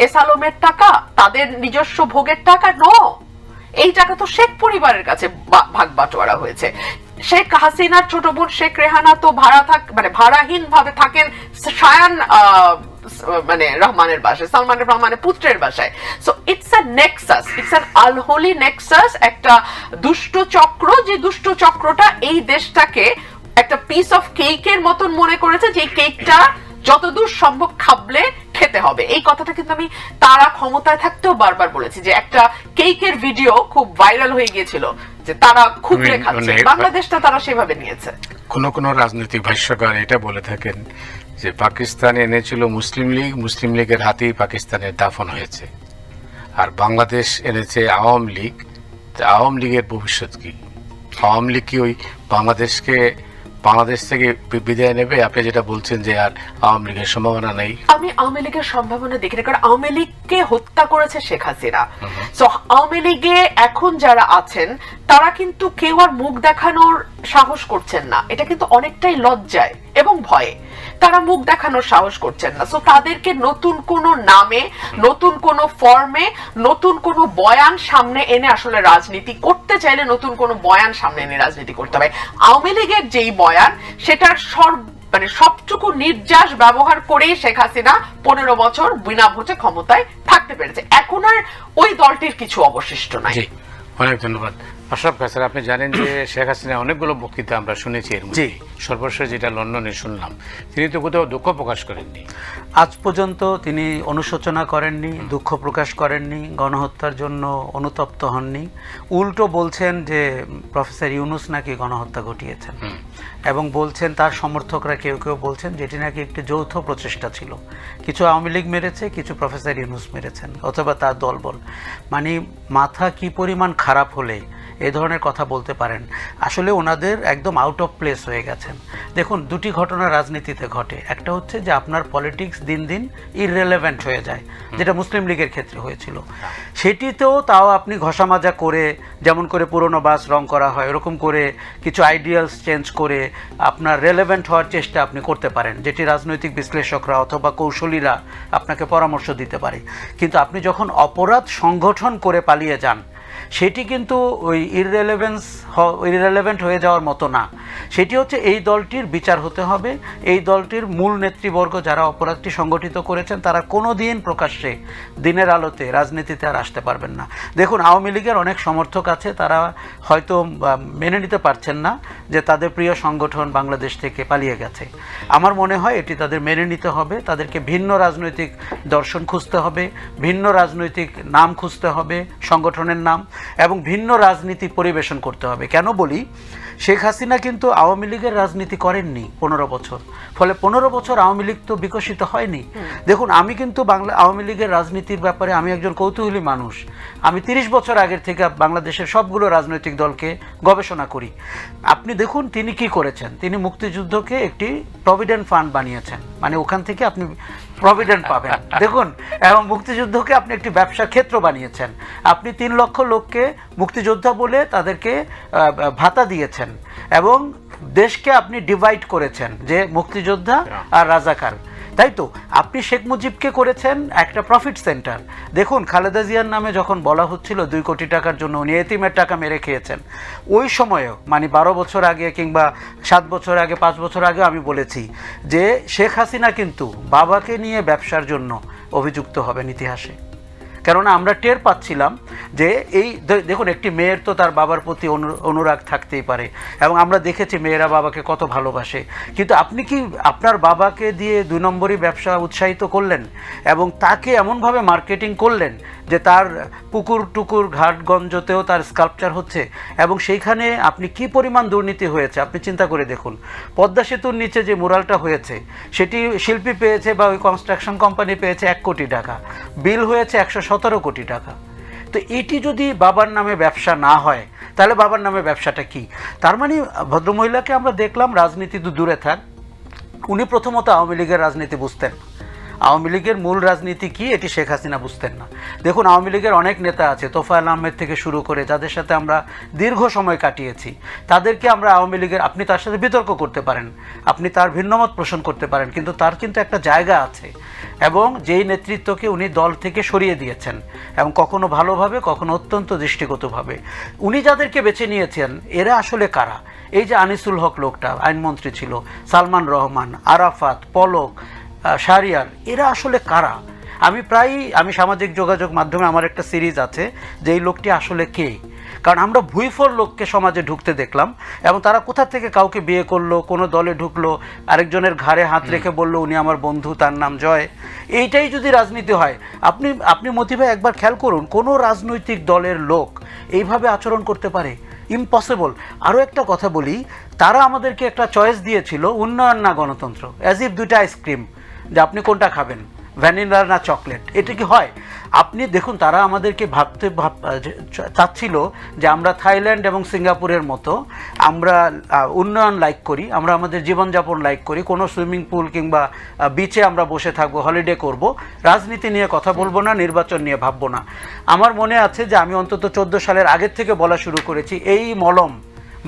এস আলমের টাকা, তাদের নিজস্ব ভোগের টাকা? এই টাকা তো শেখ পরিবারের কাছে ভাগ বাটোয়ারা হয়েছে। শেখ হাসিনার ছোট বোন শেখ রেহানা তো ভাড়াহীন ভাবে থাকেন শায়ান রহমানের বাসায়, সালমান রহমানের পুত্রের বাসায়। So it's a Nexus, it's an unholy Nexus, একটা দুষ্ট চক্র, যে দুষ্ট চক্রটা এই দেশটাকে একটা পিস অফ কেকের মতন মনে করেছে, যে কেকটা যতদূর সম্ভব খাবলে খেতে হবে। এই কথাটা কিন্তু আমি তারা ক্ষমতায় থাকতেও বারবার বলেছি, যে একটা কেকের ভিডিও খুব ভাইরাল হয়ে গিয়েছিল, যে তারা খুবলে খাচ্ছে, বাংলাদেশটা তারা সেভাবে নিয়েছে। কোন রাজনৈতিক ভাষ্যকার এটা বলে থাকেন যে পাকিস্তান এনেছিল মুসলিম লীগ, মুসলিম লীগের হাতেই পাকিস্তানের দাফন হয়েছে, আর বাংলাদেশ এনেছে আওয়ামী লীগ। আওয়ামী লীগের ভবিষ্যৎ কি? আওয়ামী লীগ কি ওই বাংলাদেশ থেকে বিদায় নেবে? আপনি যেটা বলছেন যে আর আওয়ামী লীগের সম্ভাবনা নেই, আমি আওয়ামী লীগের সম্ভাবনা দেখি না, কারণ আওয়ামী লীগকে হত্যা করেছে শেখ হাসিনা। সো আওয়ামী লীগে এখন যারা আছেন তারা কিন্তু কেউ আর মুখ দেখানোর সাহস করছেন না, এটা কিন্তু অনেকটাই লজ্জায় এবং ভয়ে তারা মুখ দেখানোর সাহস করছেন না। সো তাদেরকে নতুন কোন নামে, নতুন কোন ফর্মে, নতুন কোন বয়ান সামনে এনে আসলে রাজনীতি করতে চাইলে নতুন কোন বয়ান সামনে এনে রাজনীতি করতে হবে। আওয়ামী লীগের যেই বয়ান, সেটার সবটুকু নির্যাস ব্যবহার করেই শেখ হাসিনা 15 বছর বিনা ভোটে ক্ষমতায় থাকতে পেরেছে। এখন আর ওই দলটির কিছু অবশিষ্ট নাই। অনেক ধন্যবাদ। আশরাফ কায়সার, আপনি জানেন যে শেখ হাসিনা অনেকগুলো বক্তৃতা আমরা শুনেছি, এর মধ্যে সর্বশেষ যেটা লন্ডনে শুনলাম, তিনি তো কোথাও দুঃখ প্রকাশ করেননি। আজ পর্যন্ত তিনি অনুশোচনা করেননি, দুঃখ প্রকাশ করেননি, গণহত্যার জন্য অনুতপ্ত হননি। উল্টো বলছেন যে প্রফেসর ইউনূস নাকি গণহত্যা ঘটিয়েছেন, এবং বলছেন তার সমর্থকরা কেউ কেউ বলছেন যেটি নাকি একটি যৌথ প্রচেষ্টা ছিল, কিছু আওয়ামী লীগ মেরেছে, কিছু প্রফেসর ইউনূস মেরেছেন অথবা তার দলবল। মানে মাথা কি পরিমাণ খারাপ হলে এই ধরনের কথা বলতে পারেন? আসলে ওনাদের একদম আউট অফ প্লেস হয়ে গেছেন। দেখুন, দুটি ঘটনা রাজনীতিতে ঘটে। একটা হচ্ছে যে আপনার পলিটিক্স দিন দিন ইররেলেভেন্ট হয়ে যায়, যেটা মুসলিম লীগের ক্ষেত্রে হয়েছিল। সেটিতেও তাও আপনি ঘষামাজা করে, যেমন করে পুরনো বাস রং করা হয়, এরকম করে কিছু আইডিয়ালস চেঞ্জ করে আপনার রেলেভেন্ট হওয়ার চেষ্টা আপনি করতে পারেন, যেটি রাজনৈতিক বিশ্লেষকরা অথবা কৌশলীরা আপনাকে পরামর্শ দিতে পারে। কিন্তু আপনি যখন অপরাধ সংগঠন করে পালিয়ে যান, সেটি কিন্তু ওই ইররেলেভেন্ট হয়ে যাওয়ার মতো না। সেটি হচ্ছে এই দলটির বিচার হতে হবে। এই দলটির মূল নেতৃবর্গ যারা অপরাধটি সংগঠিত করেছেন, তারা কোনো দিন প্রকাশ্যে দিনের আলোতে রাজনীতিতে আর আসতে পারবেন না। দেখুন, আওয়ামী লীগের অনেক সমর্থক আছে, তারা হয়তো মেনে নিতে পারছেন না যে তাদের প্রিয় সংগঠন বাংলাদেশ থেকে পালিয়ে গেছে। আমার মনে হয় এটি তাদের মেনে নিতে হবে। তাদেরকে ভিন্ন রাজনৈতিক দর্শন খুঁজতে হবে, ভিন্ন রাজনৈতিক নাম খুঁজতে হবে, সংগঠনের নাম, এবং ভিন্ন রাজনীতি পরিবেশন করতে হবে। কেন বলি, শেখ হাসিনা কিন্তু আওয়ামী লীগের রাজনীতি করেননি 15 বছর, ফলে 15 বছর আওয়ামী লীগ তো বিকশিত হয়নি। দেখুন, আমি কিন্তু আওয়ামী লীগের রাজনীতির ব্যাপারে আমি একজন কৌতূহলী মানুষ। আমি 30 বছর আগের থেকে বাংলাদেশের সবগুলো রাজনৈতিক দলকে গবেষণা করি। আপনি দেখুন তিনি কি করেছেন। তিনি মুক্তিযুদ্ধকে একটি প্রভিডেন্ট ফান্ড বানিয়েছেন, মানে ওখান থেকে আপনি প্রভিডেন্ট পাবেন। দেখুন, এবং মুক্তিযুদ্ধকে আপনি একটি ব্যবসা ক্ষেত্র বানিয়েছেন। আপনি 3 লক্ষ লোককে মুক্তিযোদ্ধা বলে তাদেরকে ভাতা দিয়েছেন, এবং দেশকে আপনি ডিভাইড করেছেন যে মুক্তিযোদ্ধা আর রাজাকার, তাই তো? আপনি শেখ মুজিবকে করেছেন একটা প্রফিট সেন্টার। দেখুন, খালেদা জিয়ার নামে যখন বলা হচ্ছিল 2 কোটি টাকার জন্য উনি এতিমের টাকা মেরে খেয়েছেন, ওই সময়েও মানে 12 বছর আগে কিংবা 7 বছর আগে, 5 বছর আগে আমি বলেছি যে শেখ হাসিনা কিন্তু বাবাকে নিয়ে ব্যবসার জন্য অভিযুক্ত হবেন ইতিহাসে। কেননা আমরা টের পাচ্ছিলাম যে এই দেখুন, একটি মেয়ের তো তার বাবার প্রতি অনুরাগ থাকতেই পারে, এবং আমরা দেখেছি মেয়েরা বাবাকে কত ভালোবাসে, কিন্তু আপনি কি আপনার বাবাকে দিয়ে 2 নম্বরই ব্যবসা উৎসাহিত করলেন এবং তাকে এমনভাবে মার্কেটিং করলেন যে তার পুকুর টুকুর ঘাটগঞ্জতেও তার স্কাল্পচার হচ্ছে, এবং সেইখানে আপনি কি পরিমাণ দুর্নীতি হয়েছে আপনি চিন্তা করে দেখুন। পদ্মা সেতুর নিচে যে মুরালটা হয়েছে সেটি শিল্পী পেয়েছে বা ওই কনস্ট্রাকশন কোম্পানি পেয়েছে 1 কোটি টাকা, বিল হয়েছে 117 কোটি টাকা। তো এটি যদি বাবার নামে ব্যবসা না হয় তাহলে বাবার নামে ব্যবসাটা কি? তার মানে ভদ্রমহিলাকে আমরা দেখলাম রাজনীতি তো দূরে থাক, উনি প্রথমত আওয়ামী লীগের রাজনীতি বুঝতেন না। আওয়ামী লীগের মূল রাজনীতি কি এটি শেখ হাসিনা বুঝতেন না। দেখুন, আওয়ামী লীগের অনেক নেতা আছে, তোফায়েল আহমেদ থেকে শুরু করে, যাদের সাথে আমরা দীর্ঘ সময় কাটিয়েছি, তাদেরকে আমরা আওয়ামী লীগের, আপনি তার সাথে বিতর্ক করতে পারেন, আপনি তার ভিন্নমত পোষণ করতে পারেন, কিন্তু তার কিন্তু একটা জায়গা আছে, এবং যেই নেতৃত্বকে উনি দল থেকে সরিয়ে দিয়েছেন, এবং কখনো ভালোভাবে কখনো অত্যন্ত দৃষ্টিগতভাবে। উনি যাদেরকে বেছে নিয়েছেন এরা আসলে কারা? এই যে আনিসুল হক লোকটা আইনমন্ত্রী ছিল, সালমান রহমান, আরাফাত, পলক, শাহরিয়ার, এরা আসলে কারা? আমি সামাজিক যোগাযোগ মাধ্যমে আমার একটা সিরিজ আছে যে এই লোকটি আসলে কে, কারণ আমরা ভুইফল লোককে সমাজে ঢুকতে দেখলাম, এবং তারা কোথা থেকে কাউকে বিয়ে করলো, কোনো দলে ঢুকলো, আরেকজনের ঘাড়ে হাত রেখে বললো উনি আমার বন্ধু, তার নাম জয়। এইটাই যদি রাজনীতি হয়, আপনি মতি ভাই একবার খেয়াল করুন, কোনো রাজনৈতিক দলের লোক এইভাবে আচরণ করতে পারে? ইম্পসিবল। আরও একটা কথা বলি, তারা আমাদেরকে একটা চয়েস দিয়েছিল, উন্নয়ন না গণতন্ত্র, অ্যাজ ইফ 2টা আইসক্রিম, যে আপনি কোনটা খাবেন, ভ্যানিলা না চকলেট। এটা কি হয়? আপনি দেখুন, তারা আমাদেরকে চাচ্ছিল যে আমরা থাইল্যান্ড এবং সিঙ্গাপুরের মতো আমরা উন্নয়ন লাইক করি, আমরা আমাদের জীবনযাপন লাইক করি, কোনো সুইমিং পুল কিংবা বিচে আমরা বসে থাকবো, হলিডে করব, রাজনীতি নিয়ে কথা বলবো না, নির্বাচন নিয়ে ভাববো না। আমার মনে আছে যে আমি অন্তত 14 সালের আগের থেকে বলা শুরু করেছি, এই মলম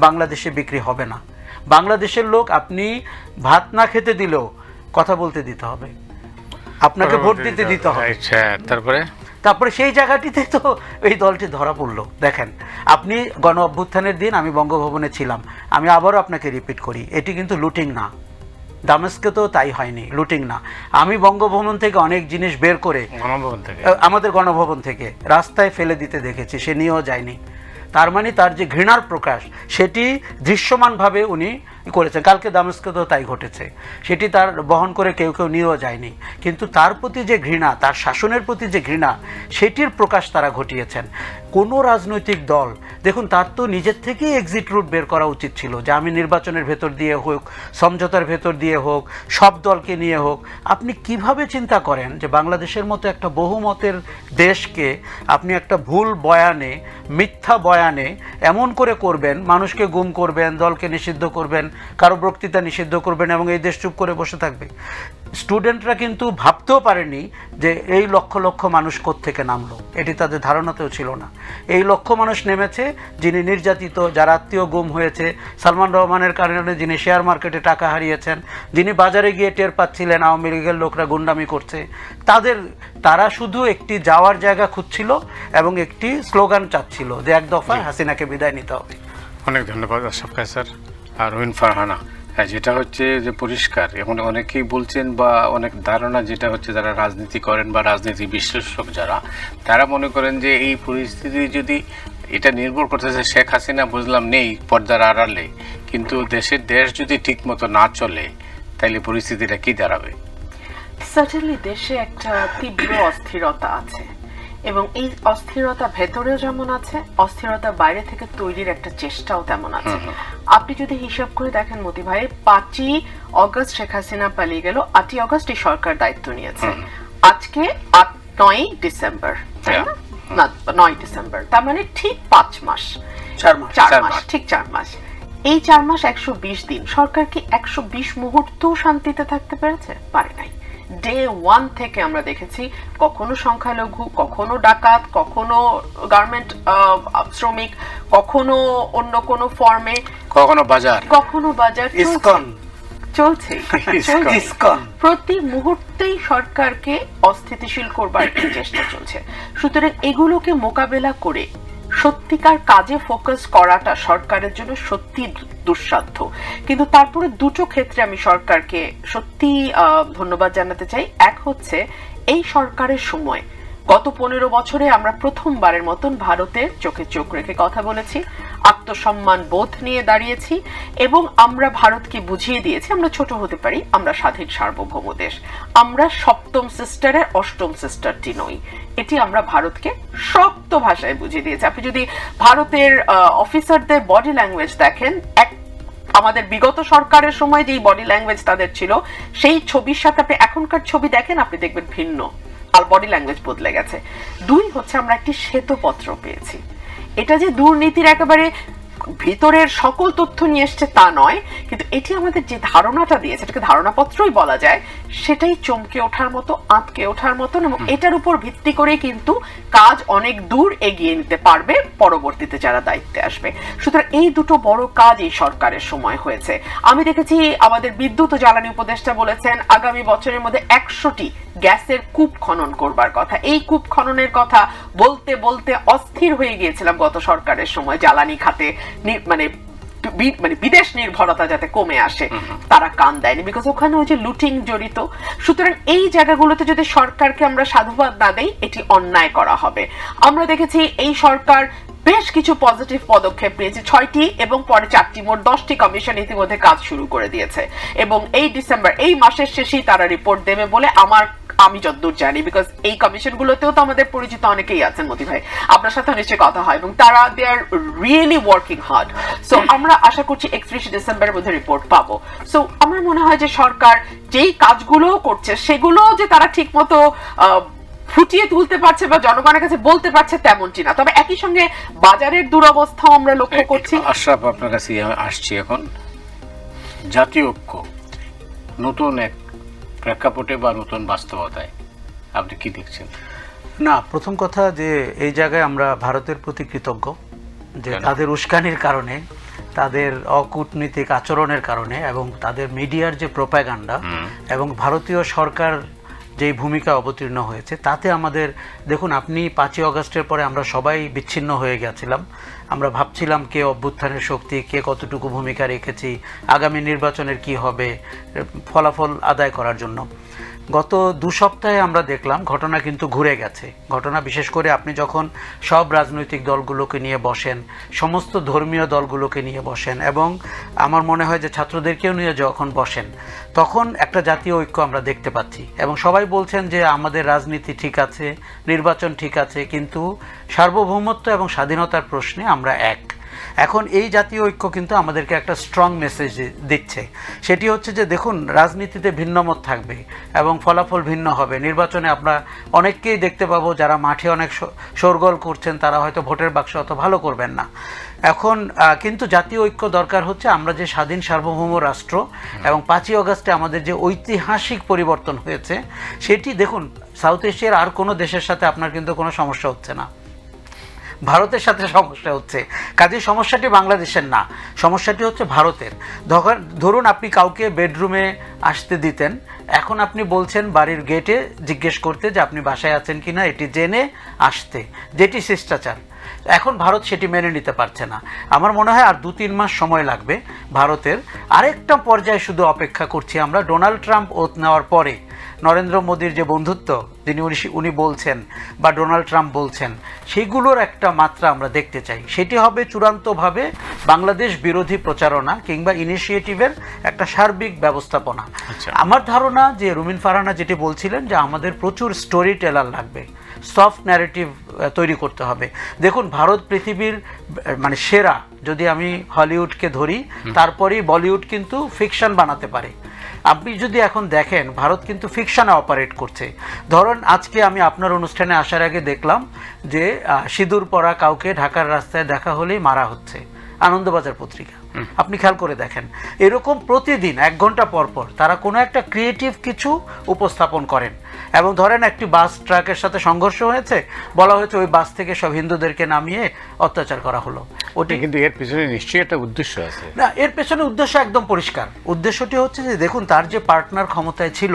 বাংলাদেশে বিক্রি হবে না। বাংলাদেশের লোক আপনি ভাত না খেতে দিলেও কথা বলতে দিতে হবে, আপনাকে ভোট দিতে হবে। তারপরে সেই জায়গাটিতে তো এই দলটি ধরা পড়লো। দেখেন, আপনি গণ অভ্যুত্থানের দিন আমি বঙ্গভবনে ছিলাম, আমি আবারও আপনাকে রিপিট করি, এটি কিন্তু লুটিং না, দামেস্কে তো তাই হয়নি, লুটিং না। আমি বঙ্গভবন থেকে অনেক জিনিস বের করে আমাদের গণভবন থেকে রাস্তায় ফেলে দিতে দেখেছি, সে নিয়েও যায়নি। তার মানে তার যে ঘৃণার প্রকাশ সেটি দৃশ্যমানভাবে উনি করেছেন। কালকে দামেস্কেও তাই ঘটেছে, সেটি তার বহন করে কেউ নিয়েও যায়নি, কিন্তু তার প্রতি যে ঘৃণা, তার শাসনের প্রতি যে ঘৃণা, সেটির প্রকাশ তারা ঘটিয়েছেন। কোনো রাজনৈতিক দল, দেখুন, তার তো নিজের থেকেই এক্সিট রুট বের করা উচিত ছিল, যে আমি নির্বাচনের ভেতর দিয়ে হোক, সমঝোতার ভেতর দিয়ে হোক, সব দলকে নিয়ে হোক। আপনি কিভাবে চিন্তা করেন যে বাংলাদেশের মতো একটা বহুমতের দেশকে আপনি একটা ভুল বয়ানে, মিথ্যা বয়ানে এমন করে করবেন, মানুষকে গুম করবেন, দলকে নিষিদ্ধ করবেন, কারো বক্তৃতা নিষিদ্ধ করবেন, এবং এই দেশ চুপ করে বসে থাকবে? স্টুডেন্টরা কিন্তু ভাবতেও পারেনি যে এই লক্ষ লক্ষ মানুষ কোত্থেকে নামলো, এটি তাদের ধারণাতেও ছিল না। এই লক্ষ মানুষ নেমেছে যিনি নির্যাতিত, যার আত্মীয় গুম হয়েছে, সালমান রহমানের কারণে যিনি শেয়ার মার্কেটে টাকা হারিয়েছেন, যিনি বাজারে গিয়ে টের পাচ্ছিলেন আওয়ামী লীগের লোকরা গুন্ডামি করছে, তারা শুধু একটি যাওয়ার জায়গা খুঁজছিল এবং একটি স্লোগান চাচ্ছিল যে এক দফায় হাসিনাকে বিদায় নিতে হবে। অনেক ধন্যবাদ আশরাফ খান স্যার। আর রুহিন ফারহানা, যেটা হচ্ছে যে পরিষ্কার, এখন অনেকেই বলছেন বা অনেক ধারণা যেটা হচ্ছে, যারা রাজনীতি করেন বা রাজনীতি বিশ্লেষক যারা, তারা মনে করেন যে এই পরিস্থিতি যদি, এটা নির্ভর করতেছে শেখ হাসিনা বুঝলাম নেই পর্দার আড়ালে, কিন্তু দেশ যদি ঠিক মতো না চলে তাহলে পরিস্থিতিটা কি দাঁড়াবে? সার্টেনলি দেশে একটা তীব্র অস্থিরতা আছে, এবং এই অস্থিরতা ভেতরেও যেমন আছে, অস্থিরতা বাইরে থেকে তৈরির একটা চেষ্টাও তেমন আছে। আপনি যদি হিসাব করে দেখেন মতি ভাই, 5ই অগস্ট শেখ হাসিনা পালিয়ে গেল, 8ই অগস্ট এই সরকার দায়িত্ব নিয়েছে, আজকে 9ই ডিসেম্বর, তাই না? 9ই ডিসেম্বর, তার মানে ঠিক 5 মাস, 4 মাস, ঠিক 4 মাস। এই 4 মাস 120 দিন সরকার কি 120 মুহূর্ত শান্তিতে থাকতে পেরেছে? পারে নাই। ডে 1 থেকে আমরা দেখেছি কখনো সংখ্যালঘু, কখনো ডাকাত, কখনো গার্মেন্ট শ্রমিক, কখনো অন্য কোনো ফর্মে, কখনো বাজার চলছে। প্রতি মুহূর্তেই সরকারকে অস্থিতিশীল করবার একটি চেষ্টা চলছে। সুতরাং এগুলোকে মোকাবেলা করে সত্যিকার কাজে ফোকাস করাটা সরকারের জন্য সত্যি দুঃসাধ্য। কিন্তু তারপরে দুটো ক্ষেত্রে আমি সরকারকে সত্যি ধন্যবাদ জানাতে চাই। এক হচ্ছে এই সরকারের সময় গত 15 বছরে আমরা প্রথমবারের মতন ভারতের চোখে চোখ রেখে কথা বলেছি, আত্মসম্মান বোধ নিয়ে দাঁড়িয়েছি এবং আমরা ভারতকে বুঝিয়ে দিয়েছি আমরা ছোট হতে পারি, আমরা স্বাধীন সার্বভৌম দেশ, আমরা সপ্তম সিস্টারের অষ্টম সিস্টারটি নই। এটি আমরা ভারতকে শক্ত ভাষায় বুঝিয়ে দিয়েছি। আপনি যদি ভারতের অফিসারদের বডি ল্যাঙ্গুয়েজ দেখেন, আমাদের বিগত সরকারের সময় যেই বডি ল্যাঙ্গুয়েজ তাদের ছিল, সেই ছবির সাথে আপনি এখনকার ছবি দেখেন, আপনি দেখবেন ভিন্ন, আর বডি ল্যাঙ্গুয়েজ বদলে গেছে। 2 হচ্ছে আমরা একটি শ্বেতপত্র পেয়েছি। এটা যে দুর্নীতির একেবারে ভিতরের সকল তথ্য নিয়ে এসছে তা নয়, কিন্তু এটি আমাদের যে ধারণাটা দিয়েছে, এটাকে ধারণাপত্রই বলা যায়, সেটাই চমকে ওঠার মতো, আঁতকে ওঠার মতন, এবং এটার উপর ভিত্তি করে কিন্তু কাজ অনেক দূর এগিয়ে নিতে পারবে পরবর্তীতে যারা দায়িত্বে আসবে। সুতরাং এই দুটো বড় কাজ এই সরকারের সময় হয়েছে। আমি দেখেছি আমাদের বিদ্যুৎ ও জ্বালানি উপদেষ্টা বলেছেন আগামী বছরের মধ্যে 100টি গ্যাসের কূপ খনন করবার কথা। এই কূপ খননের কথা বলতে বলতে অস্থির হয়ে গিয়েছিলাম গত সরকারের সময়, জ্বালানি খাতে মানে বিদেশ নির্ভরতা যাতে কমে আসে, তারা কান দেয়নি, বিকজ ওখানে ওই যে লুটিং জড়িত। সুতরাং এই জায়গাগুলোতে যদি সরকারকে আমরা সাধুবাদ না দেই, এটি অন্যায় করা হবে। আমরা দেখেছি এই সরকার বেশ কিছু পজিটিভ পদক্ষেপ নিয়েছে, 6টি এবং পরে 4টি, মোট 10টি কমিশন ইতিমধ্যে কাজ শুরু করে দিয়েছে এবং এই ডিসেম্বর, এই মাসের শেষেই তারা রিপোর্ট দেবে বলে আমি যতদূর জানি, বিকজ এই কমিশনগুলোতেও তো আমাদের পরিচিত অনেকেই আছেন, মতি ভাই আপনার সাথে নিশ্চয়ই কথা হয়, এবং তারা they are really working hard. So আমরা আশা করছি 31 ডিসেম্বরের মধ্যে রিপোর্ট পাবো। সো আমার মনে হয় যে সরকার যেই কাজগুলো করছে সেগুলো যে তারা ঠিক মতো ফুটিয়ে তুলতে পারছে বা জনগণের কাছে বলতে পারছে তেমনটি না। তবে একই সঙ্গে বাজারের দুরবস্থাও আমরা লক্ষ্য করছি। আশরাফ, আপনার কাছে আসছি এখন। জাতীয় ঐক্য নতুন এক প্রেক্ষাপটে বা নতুন বাস্তবতায় আপনি কি দেখছেন? না, প্রথম কথা যে এই জায়গায় আমরা ভারতের প্রতি কৃতজ্ঞ যে তাদের উস্কানির কারণে, তাদের অকূটনৈতিক আচরণের কারণে এবং তাদের মিডিয়ার যে প্রোপাগান্ডা এবং ভারতীয় সরকার যেই ভূমিকা অবতীর্ণ হয়েছে, তাতে আমাদের দেখুন, আপনি 5ই আগস্টের পরে আমরা সবাই বিচ্ছিন্ন হয়ে গেছিলাম। আমরা ভাবছিলাম কে অভ্যুত্থানের শক্তি, কে কতটুকু ভূমিকা রেখেছি, আগামী নির্বাচনের কি হবে, ফলাফল আদায় করার জন্য। গত 2 সপ্তাহে আমরা দেখলাম ঘটনা কিন্তু ঘুরে গেছে। ঘটনা বিশেষ করে আপনি যখন সব রাজনৈতিক দলগুলোকে নিয়ে বসেন, সমস্ত ধর্মীয় দলগুলোকে নিয়ে বসেন এবং আমার মনে হয় যে ছাত্রদেরকেও নিয়ে যখন বসেন, তখন একটা জাতীয় ঐক্য আমরা দেখতে পাচ্ছি এবং সবাই বলছেন যে আমাদের রাজনীতি ঠিক আছে, নির্বাচন ঠিক আছে, কিন্তু সার্বভৌমত্ব এবং স্বাধীনতার প্রশ্নে আমরা এক। এখন এই জাতীয় ঐক্য কিন্তু আমাদেরকে একটা স্ট্রং মেসেজ দিচ্ছে। সেটি হচ্ছে যে দেখুন, রাজনীতিতে ভিন্নমত থাকবে এবং ফলাফল ভিন্ন হবে। নির্বাচনে আমরা অনেককেই দেখতে পাবো যারা মাঠে অনেক শোরগোল করছেন, তারা হয়তো ভোটের বাক্সে অত ভালো করবেন না। এখন কিন্তু জাতীয় ঐক্য দরকার হচ্ছে। আমরা যে স্বাধীন সার্বভৌম রাষ্ট্র এবং 5ই আগস্টে আমাদের যে ঐতিহাসিক পরিবর্তন হয়েছে, সেটি দেখুন, সাউথ এশিয়ার আর কোনো দেশের সাথে আপনার কিন্তু কোনো সমস্যা হচ্ছে না, ভারতের সাথে সমস্যা হচ্ছে। কাজেই সমস্যাটি বাংলাদেশের না, সমস্যাটি হচ্ছে ভারতের। ধরুন আপনি কাউকে বেডরুমে আসতে দিতেন, এখন আপনি বলছেন বাড়ির গেটে জিজ্ঞেস করতে যে আপনি বাসায় আছেন কিনা, এটি জেনে আসতে, যেটি শিষ্টাচার। এখন ভারত সেটি মেনে নিতে পারছে না। আমার মনে হয় আর 2-3 মাস সময় লাগবে ভারতের। আরেকটা পর্যায়ে শুধু অপেক্ষা করছি আমরা, ডোনাল্ড ট্রাম্প ওথ নেওয়ার পরে নরেন্দ্র মোদীর যে বন্ধুত্ব যিনি উনি বলছেন বা ডোনাল্ড ট্রাম্প বলছেন, সেগুলোর একটা মাত্রা আমরা দেখতে চাই। সেটি হবে চূড়ান্তভাবে বাংলাদেশ বিরোধী প্রচারণা কিংবা ইনিশিয়েটিভের একটা সার্বিক ব্যবস্থাপনা। আমার ধারণা যে রুমিন ফারহানা যেটি বলছিলেন যে আমাদের প্রচুর স্টোরি টেলার লাগবে, সফট ন্যারেটিভ তৈরি করতে হবে। দেখুন, ভারত পৃথিবীর মানে সেরা, যদি আমি হলিউডকে ধরি, তারপরেই বলিউড কিন্তু ফিকশন বানাতে পারে। আপনি যদি এখন দেখেন, ভারত কিন্তু ফিকশনে অপারেট করছে। ধরুন আজকে আমি আপনার অনুষ্ঠানে আসার আগে দেখলাম যে সিঁদুর পরা কাউকে ঢাকার রাস্তায় দেখা হলেই মারা হচ্ছে, আনন্দবাজার পত্রিকা। আপনি খেয়াল করে দেখেন, এরকম প্রতিদিন 1 ঘন্টা পর পর তারা কোনো একটা ক্রিয়েটিভ কিছু উপস্থাপন করেন। এবং ধরেন একটি বাস ট্রাকের সাথে সংঘর্ষ হয়েছে, বলা হয়েছে ওই বাস থেকে সব হিন্দুদেরকে নামিয়ে অত্যাচার করা হলো। ওটি কিন্তু এর পেছনে নিশ্চয়ই একটা উদ্দেশ্য আছে। না, এর পেছনে উদ্দেশ্য একদম পরিষ্কার। উদ্দেশ্যটি হচ্ছে যে দেখুন, তার যে পার্টনার ক্ষমতায় ছিল,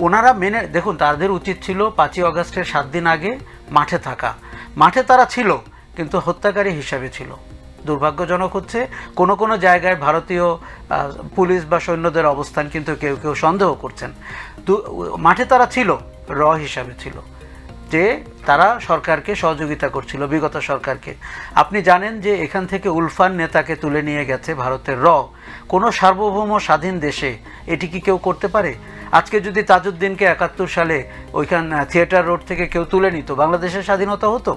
ওনারা দেখুন, তাদের উচিত ছিল 5ই আগস্টের 7 দিন আগে মাঠে থাকা। মাঠে তারা ছিল, কিন্তু হত্যাকারী হিসাবে ছিল। দুর্ভাগ্যজনক হচ্ছে কোনো কোনো জায়গায় ভারতীয় পুলিশ বা সৈন্যদের অবস্থান কিন্তু কেউ কেউ সন্দেহ করছেন। মাঠে তারা ছিল, হিসাবে ছিল। যে তারা সরকারকে সহযোগিতা করছিল, বিগত সরকারকে। আপনি জানেন যে এখান থেকে উলফান নেতাকে তুলে নিয়ে গেছে ভারতের কোনো সার্বভৌম স্বাধীন দেশে এটি কি কেউ করতে পারে? আজকে যদি তাজউদ্দিনকে 71 সালে ওইখান থিয়েটার রোড থেকে কেউ তুলে নিত, বাংলাদেশের স্বাধীনতা হতো?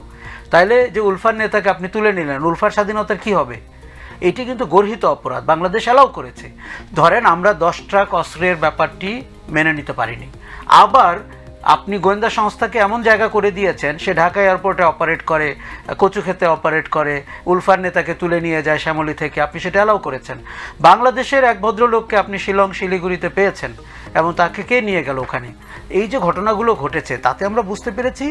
তাইলে যে উলফান নেতাকে আপনি তুলে নিলেন, উলফার স্বাধীনতার কি হবে? এটি কিন্তু গর্হিত অপরাধ, বাংলাদেশ অ্যালাউ করেছে। ধরেন আমরা 10 ট্রাক অস্ত্রের ব্যাপারটি মেনে নিতে পারিনি, আবার আপনি গোয়েন্দা সংস্থাকে এমন জায়গা করে দিয়েছেন, সে ঢাকা এয়ারপোর্টে অপারেট করে, কচুক্ষেতে অপারেট করে, উলফার নেতাকে তুলে নিয়ে যায় শ্যামলী থেকে, আপনি সেটা অ্যালাউ করেছেন। বাংলাদেশের এক ভদ্রলোককে আপনি শিলং শিলিগুড়িতে পেয়েছেন এবং তাকে কে নিয়ে গেল ওখানে? এই যে ঘটনাগুলো ঘটেছে তাতে আমরা বুঝতে পেরেছি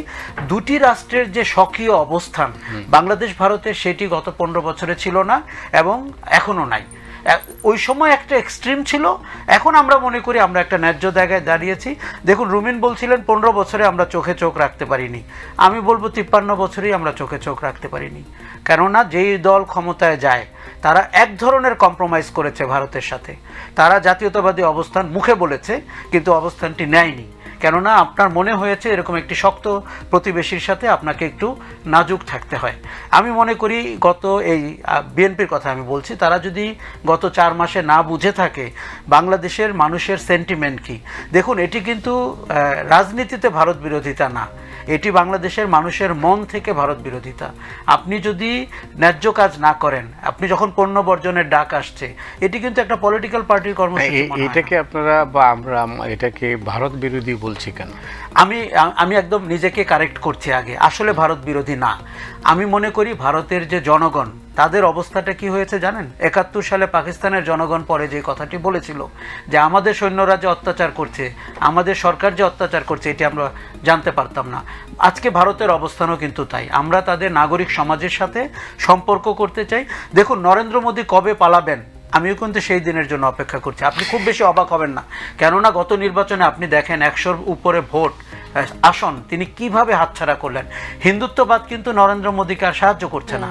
দুটি রাষ্ট্রের যে স্বকীয় অবস্থান বাংলাদেশ ভারতের, সেটি গত 15 বছরে ছিল না এবং এখনও নাই। ওই সময় একটা এক্সট্রিম ছিল, এখন আমরা মনে করি আমরা একটা ন্যায্য জায়গায় দাঁড়িয়েছি। দেখুন, রুমিন বলছিলেন 15 বছরে আমরা চোখে চোখ রাখতে পারিনি, আমি বলবো 53 বছরেই আমরা চোখে চোখ রাখতে পারিনি। কেননা যেই দল ক্ষমতায় যায় তারা এক ধরনের কম্প্রোমাইজ করেছে ভারতের সাথে। তারা জাতীয়তাবাদী অবস্থান মুখে বলেছে কিন্তু অবস্থানটি নেয়নি, কেননা আপনার মনে হয়েছে এরকম একটি শক্ত প্রতিবেশীর সাথে আপনাকে একটু নাজুক থাকতে হয়। আমি মনে করি গত এই বিএনপির কথা আমি বলছি, তারা যদি গত 4 মাসে না বুঝে থাকে বাংলাদেশের মানুষের সেন্টিমেন্ট কি। দেখুন, এটি কিন্তু রাজনীতিতে ভারত বিরোধিতা না, এটি বাংলাদেশের মানুষের মন থেকে ভারত বিরোধিতা। আপনি যদি ন্যায্য কাজ না করেন, আপনি যখন পণ্য বর্জনের ডাক আসছে, এটি কিন্তু একটা পলিটিক্যাল পার্টির কর্মসূচি। এটাকে আপনারা বা আমরা এটাকে ভারত বিরোধী বলছি কেন? আমি একদম নিজেকে কারেক্ট করছি আগে, আসলে ভারত বিরোধী না। আমি মনে করি ভারতের যে জনগণ, তাদের অবস্থাটা কি হয়েছে জানেন? 71 সালে পাকিস্তানের জনগণ পরে যে কথাটি বলেছিল যে আমাদের সৈন্যরা যে অত্যাচার করছে, আমাদের সরকার যে অত্যাচার করছে, এটি আমরা জানতে পারতাম না। আজকে ভারতের অবস্থানও কিন্তু তাই, আমরা তাদের নাগরিক সমাজের সাথে সম্পর্ক করতে চাই। দেখুন, নরেন্দ্র মোদী কবে পালাবেন আমিও কিন্তু সেই দিনের জন্য অপেক্ষা করছি। আপনি খুব বেশি অবাক হবেন না, কেননা গত নির্বাচনে আপনি দেখেন 100-র উপরে ভোট আসন তিনি কিভাবে হাতছাড়া করলেন। হিন্দুত্ববাদ কিন্তু নরেন্দ্র মোদীকে আর সাহায্য করছে না।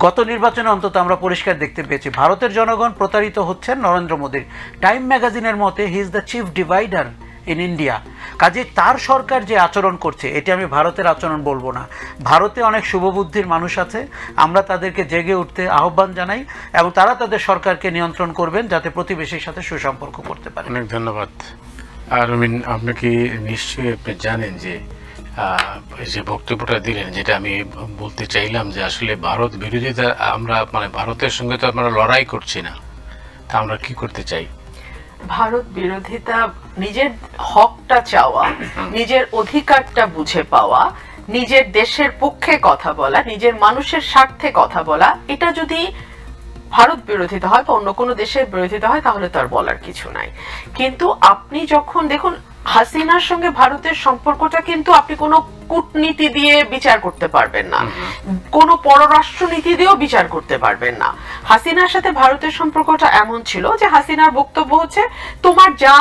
গত নির্বাচনে অন্তত আমরা পরিষ্কার দেখতে পেয়েছি ভারতের জনগণ প্রতারিত হচ্ছেন নরেন্দ্র মোদীর। টাইম ম্যাগাজিনের মতে he is the chief divider in India. কাজে তার সরকার যে আচরণ করছে, এটি আমি ভারতের আচরণ বলবো না। ভারতে অনেক শুভবুদ্ধির মানুষ আছে, আমরা তাদেরকে জেগে উঠতে আহ্বান জানাই এবং তারা তাদের সরকারকে নিয়ন্ত্রণ করবেন যাতে প্রতিবেশীর সাথে সুসম্পর্ক করতে পারে। অনেক ধন্যবাদ। আর রুমিন, আপনি কি নিশ্চয়ই আপনি জানেন যে যে বক্তব্যটা দিলেন, যেটা আমি বলতে চাইলাম যে আসলে ভারত বিরোধিতা, আমরা মানে ভারতের সঙ্গে তো আমরা লড়াই করছি না, তা আমরা কি করতে চাই? ভারত বিরোধিতা, নিজের হকটা চাওয়া, নিজের অধিকারটা বুঝে পাওয়া, নিজের দেশের পক্ষে কথা বলা, নিজের মানুষের স্বার্থে কথা বলা, এটা যদি ভারত বিরোধিতা হয় বা অন্য কোনো দেশের বিরোধিতা হয় তাহলে তো আর বলার কিছু নাই। কিন্তু আপনি যখন দেখুন হাসিনার সঙ্গে ভারতের সম্পর্কটা কিন্তু আপনি কোনো কূটনীতি দিয়ে বিচার করতে পারবেন না, কোনো পররাষ্ট্রনীতি দিয়েও বিচার করতে পারবেন না। হাসিনার সাথে ভারতের সম্পর্কটা এমন ছিল যে হাসিনার বক্তব্য হচ্ছে তোমার যা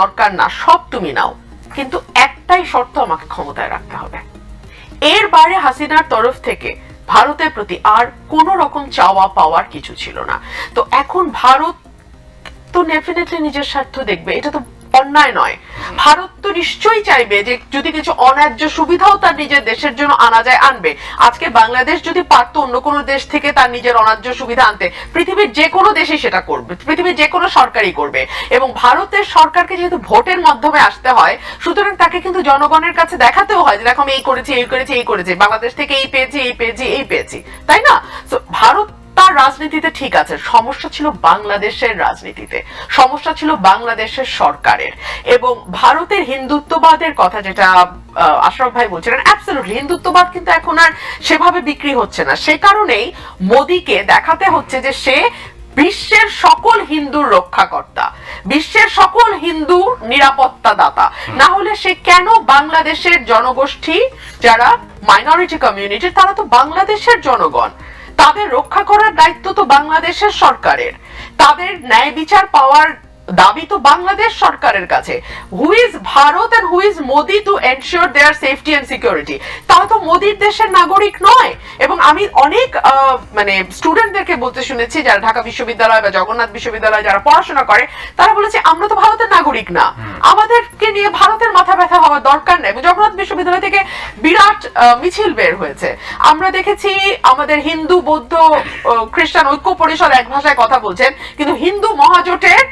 দরকার না সব তুমি নাও, কিন্তু একটাই শর্ত, আমাকে ক্ষমতায় রাখতে হবে। এর বাইরে হাসিনার তরফ থেকে ভারতের প্রতি আর কোনো রকম চাওয়া পাওয়ার কিছু ছিল না। তো এখন ভারত তো ডেফিনেটলি নিজের স্বার্থ দেখবে, এটা তো অন্যায় নয়। ভারত তো নিশ্চয়ই চাইবে যে যদি কিছু অন্যায্য সুবিধাও তার নিজের দেশের জন্য আনা যায় আনবে। আজকে বাংলাদেশ যদি পারত অন্য কোনো দেশ থেকে তার নিজের অন্যায্য সুবিধা আনতে, পৃথিবীর যে কোনো দেশই সেটা করবে, পৃথিবীর যে কোনো সরকারই করবে। এবং ভারতের সরকারকে যেহেতু ভোটের মাধ্যমে আসতে হয়, সুতরাং তাকে কিন্তু জনগণের কাছে দেখাতেও হয় যে দেখো আমি এই করেছি, বাংলাদেশ থেকে এই পেয়েছি, তাই না? তো ভারত তার রাজনীতিতে ঠিক আছে, সমস্যা ছিল বাংলাদেশের রাজনীতিতে, সমস্যা ছিল বাংলাদেশের সরকারের। এবং ভারতের হিন্দুত্ববাদের কথা যেটা আশরাফ ভাই বলছিলেন, অ্যাবসলিউটলি হিন্দুত্ববাদ কিন্তু এখন আর সেভাবে বিক্রি হচ্ছে না। সে কারণেই মোদীকে দেখাতে হচ্ছে যে সে বিশ্বের সকল হিন্দুর রক্ষাকর্তা, বিশ্বের সকল হিন্দু নিরাপত্তা দাতা। না হলে সে কেন বাংলাদেশের জনগোষ্ঠী যারা মাইনরিটি কমিউনিটি, তারা তো বাংলাদেশের জনগণ, তাদের রক্ষা করার দায়িত্ব তো বাংলাদেশের সরকারের, তাদের ন্যায় বিচার পাওয়ার দাবি তো বাংলাদেশ সরকারের কাছে। Who is Bharat and who is Modi to ensure their safety and security? তারা তো মোদির দেশের নাগরিক নয়। এবং আমি অনেক মানে স্টুডেন্টদেরকে বলতে শুনেছি যারা ঢাকা বিশ্ববিদ্যালয় বা জগন্নাথ বিশ্ববিদ্যালয় যারা পড়াশোনা করে, তারা বলেছে আমরা তো ভারতের নাগরিক না, আমাদেরকে নিয়ে ভারতের মাথা ব্যথা হওয়ার দরকার নেই। জগন্নাথ বিশ্ববিদ্যালয় থেকে বিরাট মিছিল বের হয়েছে। আমরা দেখেছি আমাদের হিন্দু বৌদ্ধ খ্রিস্টান ঐক্য পরিষদ এক ভাষায় কথা বলছেন, কিন্তু হিন্দু মহাজোটের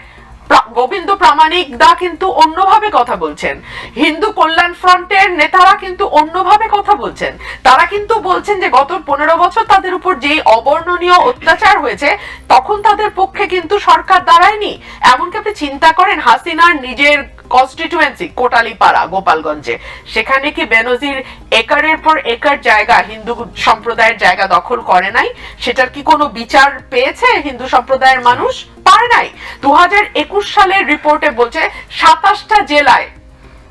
গোবিন্দ প্রামাণিক দা কিন্তু অন্যভাবে কথা বলছেন। হিন্দু কল্যাণ ফ্রন্টের নেতারা কিন্তু অন্যভাবে কথা বলছেন। তারা কিন্তু বলছেন যে গত 15 বছর তাদের উপর যে অবর্ণনীয় অত্যাচার হয়েছে তখন তাদের পক্ষে কিন্তু সরকার দাঁড়ায়নি। এমনকি আপনি চিন্তা করেন হাসিনার নিজের কনস্টিটিউয়েন্সি কোটালীপাড়া গোপালগঞ্জে, সেখানে কি বেনজির একরের পর একর জায়গা হিন্দু সম্প্রদায়ের জায়গা দখল করে নাই? সেটার কি কোনো বিচার পেয়েছে হিন্দু সম্প্রদায়ের মানুষ? পারে নাই। 2021 সালের রিপোর্টে বলছে 27টা জেলায়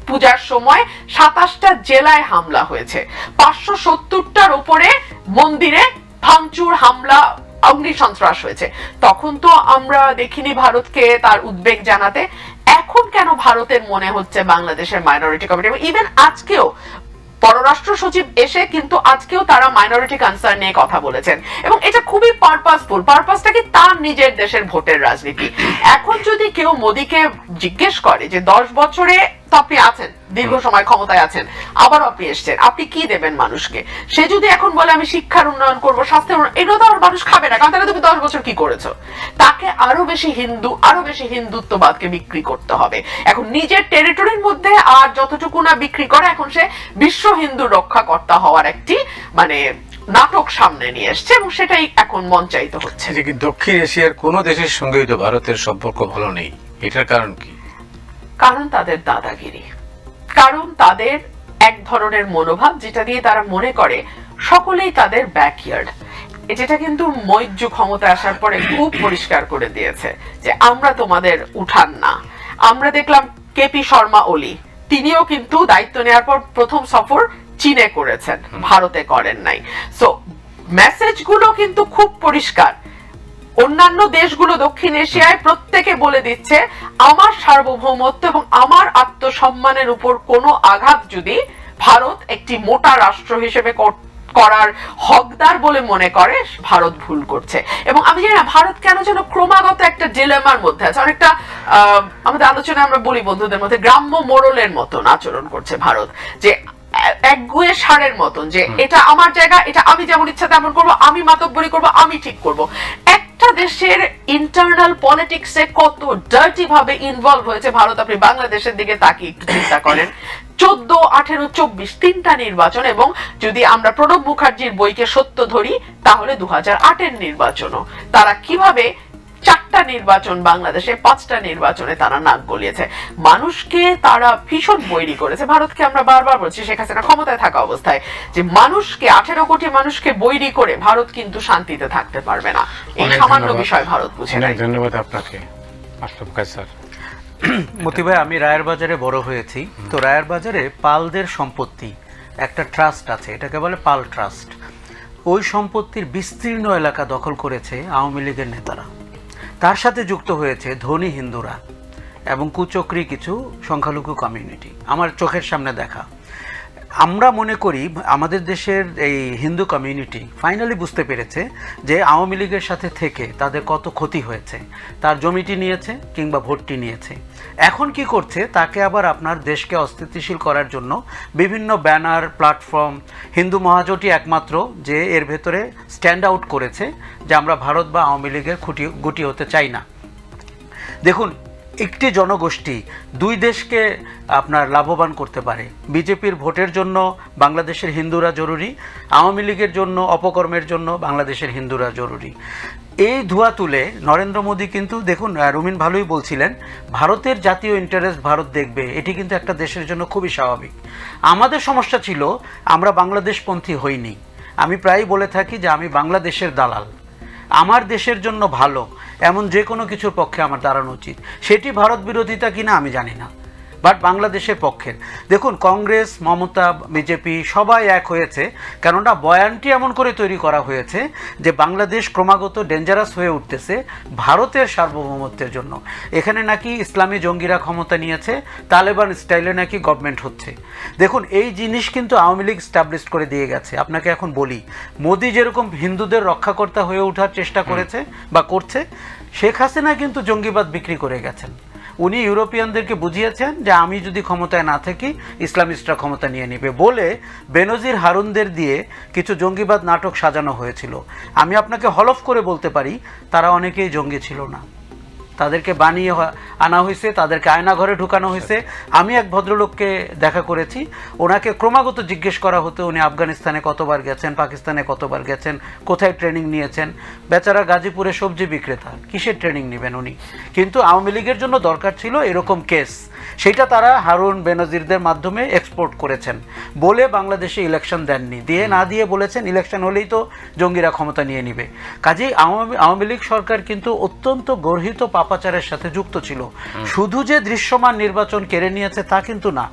পূজার সময় 27টা জেলায় হামলা হয়েছে, 570টার উপরে মন্দিরে ভাঙচুর হামলা অগ্নি সন্ত্রাস হয়েছে। তখন তো আমরা দেখিনি ভারতকে তার উদ্বেগ জানাতে। এখন কেন ভারতের মনে হচ্ছে বাংলাদেশের মাইনরিটি কমিউনিটি, ইভেন আজকেও পররাষ্ট্র সচিব এসে কিন্তু আজকেও তারা মাইনরিটি কনসার্ন নিয়ে কথা বলেছেন, এবং এটা খুবই পারপাসফুল। পারপাসটা কি? তার নিজের দেশের ভোটের রাজনীতি। এখন যদি কেউ মোদিকে জিজ্ঞেস করে যে 10 বছরে তো আপনি আছেন, দীর্ঘ সময় ক্ষমতায় আছেন, আবার আপনি এসছেন, আপনি কি দেবেন মানুষকে? সে যদি এখন বলে আমি শিক্ষার উন্নয়ন করবো, স্বাস্থ্যের উন্নয়ন, এগুলো তো আর মানুষ খাবে না, কারণ তাহলে তুমি 10 বছর কি করেছো? তাকে আরো বেশি হিন্দুত্ববাদকে বিক্রি করতে হবে। এখন নিজের টেরিটরির মধ্যে আর যতটুকু না বিক্রি করে, এখন সে বিশ্ব হিন্দু রক্ষাকর্তা হওয়ার একটি মানে নাটক সামনে নিয়ে এসছে, এবং সেটাই এখন মঞ্চায়িত হচ্ছে। যে কি দক্ষিণ এশিয়ার কোনো দেশের সঙ্গেই তো ভারতের সম্পর্ক ভালো নেই, এটার কারণ কি? কারণ তাদের দাদাগিরি, কারণ তাদের এক ধরনের মনোভাব যেটা দিয়ে তারা মনে করে সকলেই তাদের ব্যাকইয়ার্ড। যেটা কিন্তু মৈত্র ক্ষমতা আসার পরে খুব পরিষ্কার করে দিয়েছে যে আমরা তোমাদের উঠান না। আমরা দেখলাম কেপি শর্মা ওলি, তিনিও কিন্তু দায়িত্ব নেওয়ার পর প্রথম সফর চীনে করেছেন, ভারতে করেন নাই। সো মেসেজগুলো কিন্তু খুব পরিষ্কার। অন্যান্য দেশগুলো দক্ষিণ এশিয়ায় প্রত্যেকে বলে দিচ্ছে আমার সার্বভৌমত্ব এবং আমার আত্মসম্মানের উপর কোনো আঘাত যদি ভারত একটি মোটা রাষ্ট্র হিসেবে করার হকদার বলে মনে করে, ভারত ভুল করছে। এবং আমি জানি না ভারত কেন যেন ক্রমাগত একটা ডিলেমার মধ্যে আছে। অনেকটা আমাদের আলোচনায় আমরা বলি বন্ধুদের মধ্যে গ্রাম্য মোড়লের মতন আচরণ করছে ভারত, যে একগুয়ে ষাঁড়ের মতন, যে এটা আমার জায়গা, এটা আমি যেমন ইচ্ছা তেমন করবো, আমি মাতব্বরি করবো, আমি ঠিক করবো। একটা দেশের ইন্টারনাল পলিটিক্সে কত ডার্টি ভাবে ইনভলভ হয়েছে ভারত, আপনি বাংলাদেশের দিকে তাকিয়ে চিন্তা করেন। 14, 18, 24 তিনটা নির্বাচন, এবং যদি আমরা প্রণব মুখার্জির বইকে সত্য ধরি তাহলে 2008-এর নির্বাচনও তারা কিভাবে 4টা নির্বাচন বাংলাদেশে 5টা নির্বাচনে তারা নাক গলিয়েছে। মানুষকে তারা ভীষণ বৈরী করেছে। ভারতকে আমরা বারবার বলছি শেখ হাসিনা ক্ষমতায় থাকা অবস্থায় যে মানুষকে 18 কোটি মানুষকে বৈরী করে ভারত কিন্তু শান্তিতে থাকতে পারবে না। এই সামান্য বিষয় ভারত বুঝে নেয়। ধন্যবাদ আপনাকে আশরাফ কায়সার। মতি ভাই, আমি রায়ের বাজারে বড় হয়েছি। তো রায়ের বাজারে পালদের সম্পত্তি একটা ট্রাস্ট আছে, এটাকে বলে পাল ট্রাস্ট। ওই সম্পত্তির বিস্তীর্ণ এলাকা দখল করেছে আওয়ামী লীগের নেতারা। তার সাথে যুক্ত হয়েছে ধনী হিন্দুরা এবং কুচক্রি কিছু সংখ্যালঘু কমিউনিটি। আমার চোখের সামনে দেখা। আমরা মনে করি আমাদের দেশের এই হিন্দু কমিউনিটি ফাইনালি বুঝতে পেরেছে যে আওয়ামী লীগের সাথে থেকে তাদের কত ক্ষতি হয়েছে। তার জমিটি নিয়েছে কিংবা ভোটটি নিয়েছে। এখন কি করছে, তাকে আবার আপনার দেশকে অস্থিতিশীল করার জন্য বিভিন্ন ব্যানার, প্ল্যাটফর্ম, হিন্দু মহাজোটই একমাত্র যে এর ভেতরে স্ট্যান্ড আউট করেছে যে আমরা ভারত বা আওয়ামী লীগের গুটি হতে চাই না। দেখুন, একটি জনগোষ্ঠী দুই দেশকে আপনার লাভবান করতে পারে। বিজেপির ভোটের জন্য বাংলাদেশের হিন্দুরা জরুরি, আওয়ামী লীগের জন্য অপকর্মের জন্য বাংলাদেশের হিন্দুরা জরুরি। এই ধোঁয়া তুলে নরেন্দ্র মোদী কিন্তু দেখুন, রুমিন ভালোই বলছিলেন, ভারতের জাতীয় ইন্টারেস্ট ভারত দেখবে, এটি কিন্তু একটা দেশের জন্য খুবই স্বাভাবিক। আমাদের সমস্যা ছিল আমরা বাংলাদেশপন্থী হইনি। আমি প্রায়ই বলে থাকি যে আমি বাংলাদেশের দালাল, আমার দেশের জন্য ভালো এমন যে কোনো কিছুর পক্ষে আমার দাঁড়ানো উচিত। সেটি ভারত বিরোধিতা কিনা আমি জানি না। বাট বাংলাদেশের পক্ষের। দেখুন, কংগ্রেস, মমতা, বিজেপি সবাই এক হয়েছে, কেননা বয়ানটি এমন করে তৈরি করা হয়েছে যে বাংলাদেশ ক্রমাগত ডেঞ্জারাস হয়ে উঠতেছে ভারতের সার্বভৌমত্বের জন্য। এখানে নাকি ইসলামী জঙ্গিরা ক্ষমতা নিয়েছে, তালেবান স্টাইলে নাকি গভর্নমেন্ট হচ্ছে। দেখুন, এই জিনিস কিন্তু আওয়ামী লীগ স্টাবলিশ করে দিয়ে গেছে। আপনাকে এখন বলি, মোদি যেরকম হিন্দুদের রক্ষাকর্তা হয়ে ওঠার চেষ্টা করেছে বা করছে, শেখ হাসিনা কিন্তু জঙ্গিবাদ বিক্রি করে গেছেন। উনি ইউরোপিয়ানদেরকে বুঝিয়েছেন যে আমি যদি ক্ষমতায় না থাকি ইসলামিস্টরা ক্ষমতা নিয়ে নেবে বলে বেনজির হারুনদের দিয়ে কিছু জঙ্গিবাদ নাটক সাজানো হয়েছিল। আমি আপনাকে হলফ করে বলতে পারি তারা অনেকেই জঙ্গি ছিল না, তাদেরকে বানিয়ে আনা হয়েছে, তাদেরকে আয়নাঘরে ঢুকানো হয়েছে। আমি এক ভদ্রলোককে দেখা করেছি, ওনাকে ক্রমাগত জিজ্ঞেস করা হতো উনি আফগানিস্তানে কতবার গেছেন, পাকিস্তানে কতবার গেছেন, কোথায় ট্রেনিং নিয়েছেন। বেচারা গাজীপুরে সবজি বিক্রেতা, কিসের ট্রেনিং নেবেন উনি? কিন্তু আওয়ামী লীগের জন্য দরকার ছিল এরকম কেস, সেটা তারা হারুন বেনজিরদের মাধ্যমে এক্সপোর্ট করেছেন বলে বাংলাদেশে ইলেকশন দেননি, না দিয়ে বলেছেন ইলেকশন হলেই তো জঙ্গিরা ক্ষমতা নিয়ে নিবে। কাজেই আওয়ামী লীগ সরকার কিন্তু অত্যন্ত গর্হিত পাপাচারের সাথে যুক্ত ছিল। শুধু যে দৃশ্যমান নির্বাচন কেড়ে নিয়েছে তা কিন্তু না,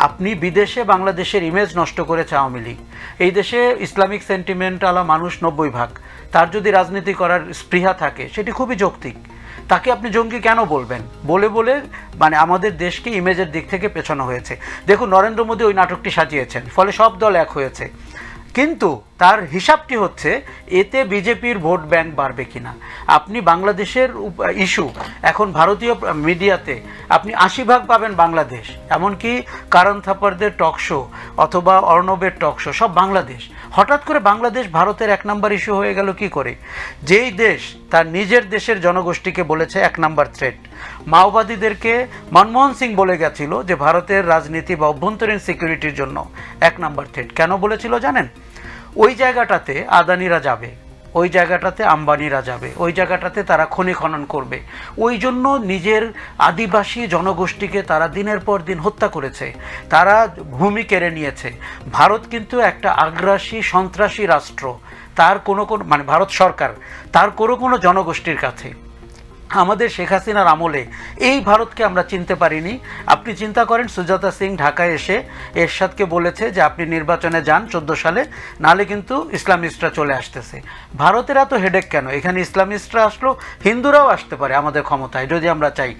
আপনি বিদেশে বাংলাদেশের ইমেজ নষ্ট করেছে আওয়ামী লীগ। এই দেশে ইসলামিক সেন্টিমেন্টালা মানুষ 90%, তার যদি রাজনীতি করার স্পৃহা থাকে সেটি খুবই যৌক্তিক। তাকে আপনি জঙ্গি কেন বলবেন? বলে মানে আমাদের দেশকে ইমেজের দিক থেকে পেছানো হয়েছে। দেখুন, নরেন্দ্র মোদী ওই নাটকটি সাজিয়েছেন, ফলে সব দল এক হয়েছে, কিন্তু তার হিসাবটি হচ্ছে এতে বিজেপির ভোট ব্যাংক বাড়বে কিনা। আপনি বাংলাদেশের ইস্যু এখন ভারতীয় মিডিয়াতে আপনি 80% পাবেন বাংলাদেশ, এমনকি কারণ থাপারদের টক শো অথবা অর্ণবের টক শো সব বাংলাদেশ। হঠাৎ করে বাংলাদেশ ভারতের 1 নাম্বার ইস্যু হয়ে গেল কি করে? যেই দেশ তার নিজের দেশের জনগোষ্ঠীকে বলেছে 1 নাম্বার থ্রেট। মাওবাদীদেরকে মনমোহন সিং বলে গেছিল যে ভারতের রাজনীতি বা অভ্যন্তরীণ সিকিউরিটির জন্য 1 নাম্বার থ্রেট। কেন বলেছিল জানেন? ওই জায়গাটাতে আদানিরা যাবে, ওই জায়গাটাতে আম্বানিরা যাবে, ওই জায়গাটাতে তারা খনি খনন করবে। ওই জন্য নিজের আদিবাসী জনগোষ্ঠীকে তারা দিনের পর দিন হত্যা করেছে, তারা ভূমি কেড়ে নিয়েছে। ভারত কিন্তু একটা আগ্রাসী সন্ত্রাসী রাষ্ট্র, তার কোনো মানে ভারত সরকার তার কোনো জনগোষ্ঠীর কাছে। আমাদের শেখ হাসিনার আমলে এই ভারতকে আমরা চিনতে পারিনি। আপনি চিন্তা করেন, সুজাতা সিং ঢাকায় এসে এরশাদকে বলেছে যে আপনি নির্বাচনে যান 14 সালে, নাহলে কিন্তু ইসলামিস্টরা চলে আসতেছে। ভারতের এত হেডেক কেন? এখানে ইসলামিস্টরা আসলো, হিন্দুরাও আসতে পারে আমাদের ক্ষমতায় যদি আমরা চাই,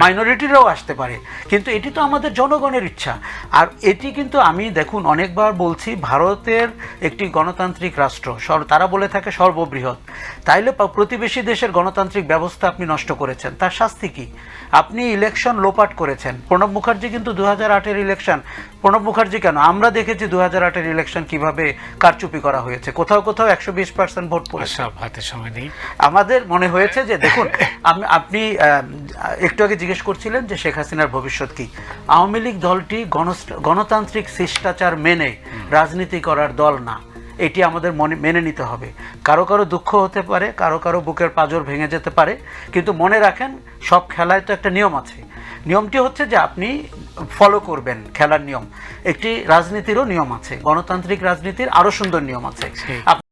মাইনরিটিরাও আসতে পারে, কিন্তু এটি তো আমাদের জনগণের ইচ্ছা। আর এটি কিন্তু আমি দেখুন অনেকবার বলছি, ভারতের একটি গণতান্ত্রিক রাষ্ট্র, তারা বলে থাকে সর্ববৃহৎ, তাইলে প্রতিবেশী দেশের গণতান্ত্রিক ব্যবস্থা আপনি নষ্ট করেছেন, তার শাস্তি কি? আপনি ইলেকশন লোপাট করেছেন। প্রণব মুখার্জি কিন্তু 2008-এর ইলেকশন, প্রণব মুখার্জি কেন, আমরা দেখেছি 2008-এর ইলেকশন কিভাবে কারচুপি করা হয়েছে, কোথাও 120% ভোট পড়েছে। হাতে সময় নেই। আমাদের মনে হয়েছে যে দেখুন, আপনি একটু আগে জিজ্ঞেস করছিলেন যে শেখ হাসিনার ভবিষ্যৎ কি। আওয়ামী লীগ দলটি গণতান্ত্রিক শিষ্টাচার মেনে রাজনীতি করার দল না, এটি আমাদের মেনে নিতে হবে। কারো কারো দুঃখ হতে পারে, কারো কারো বুকের পাঁজর ভেঙে যেতে পারে, কিন্তু মনে রাখেন সব খেলায় তো একটা নিয়ম আছে। নিয়মটি হচ্ছে যে আপনি ফলো করবেন খেলার নিয়ম। একটি রাজনীতিরও নিয়ম আছে, গণতান্ত্রিক রাজনীতির আরও সুন্দর নিয়ম আছে।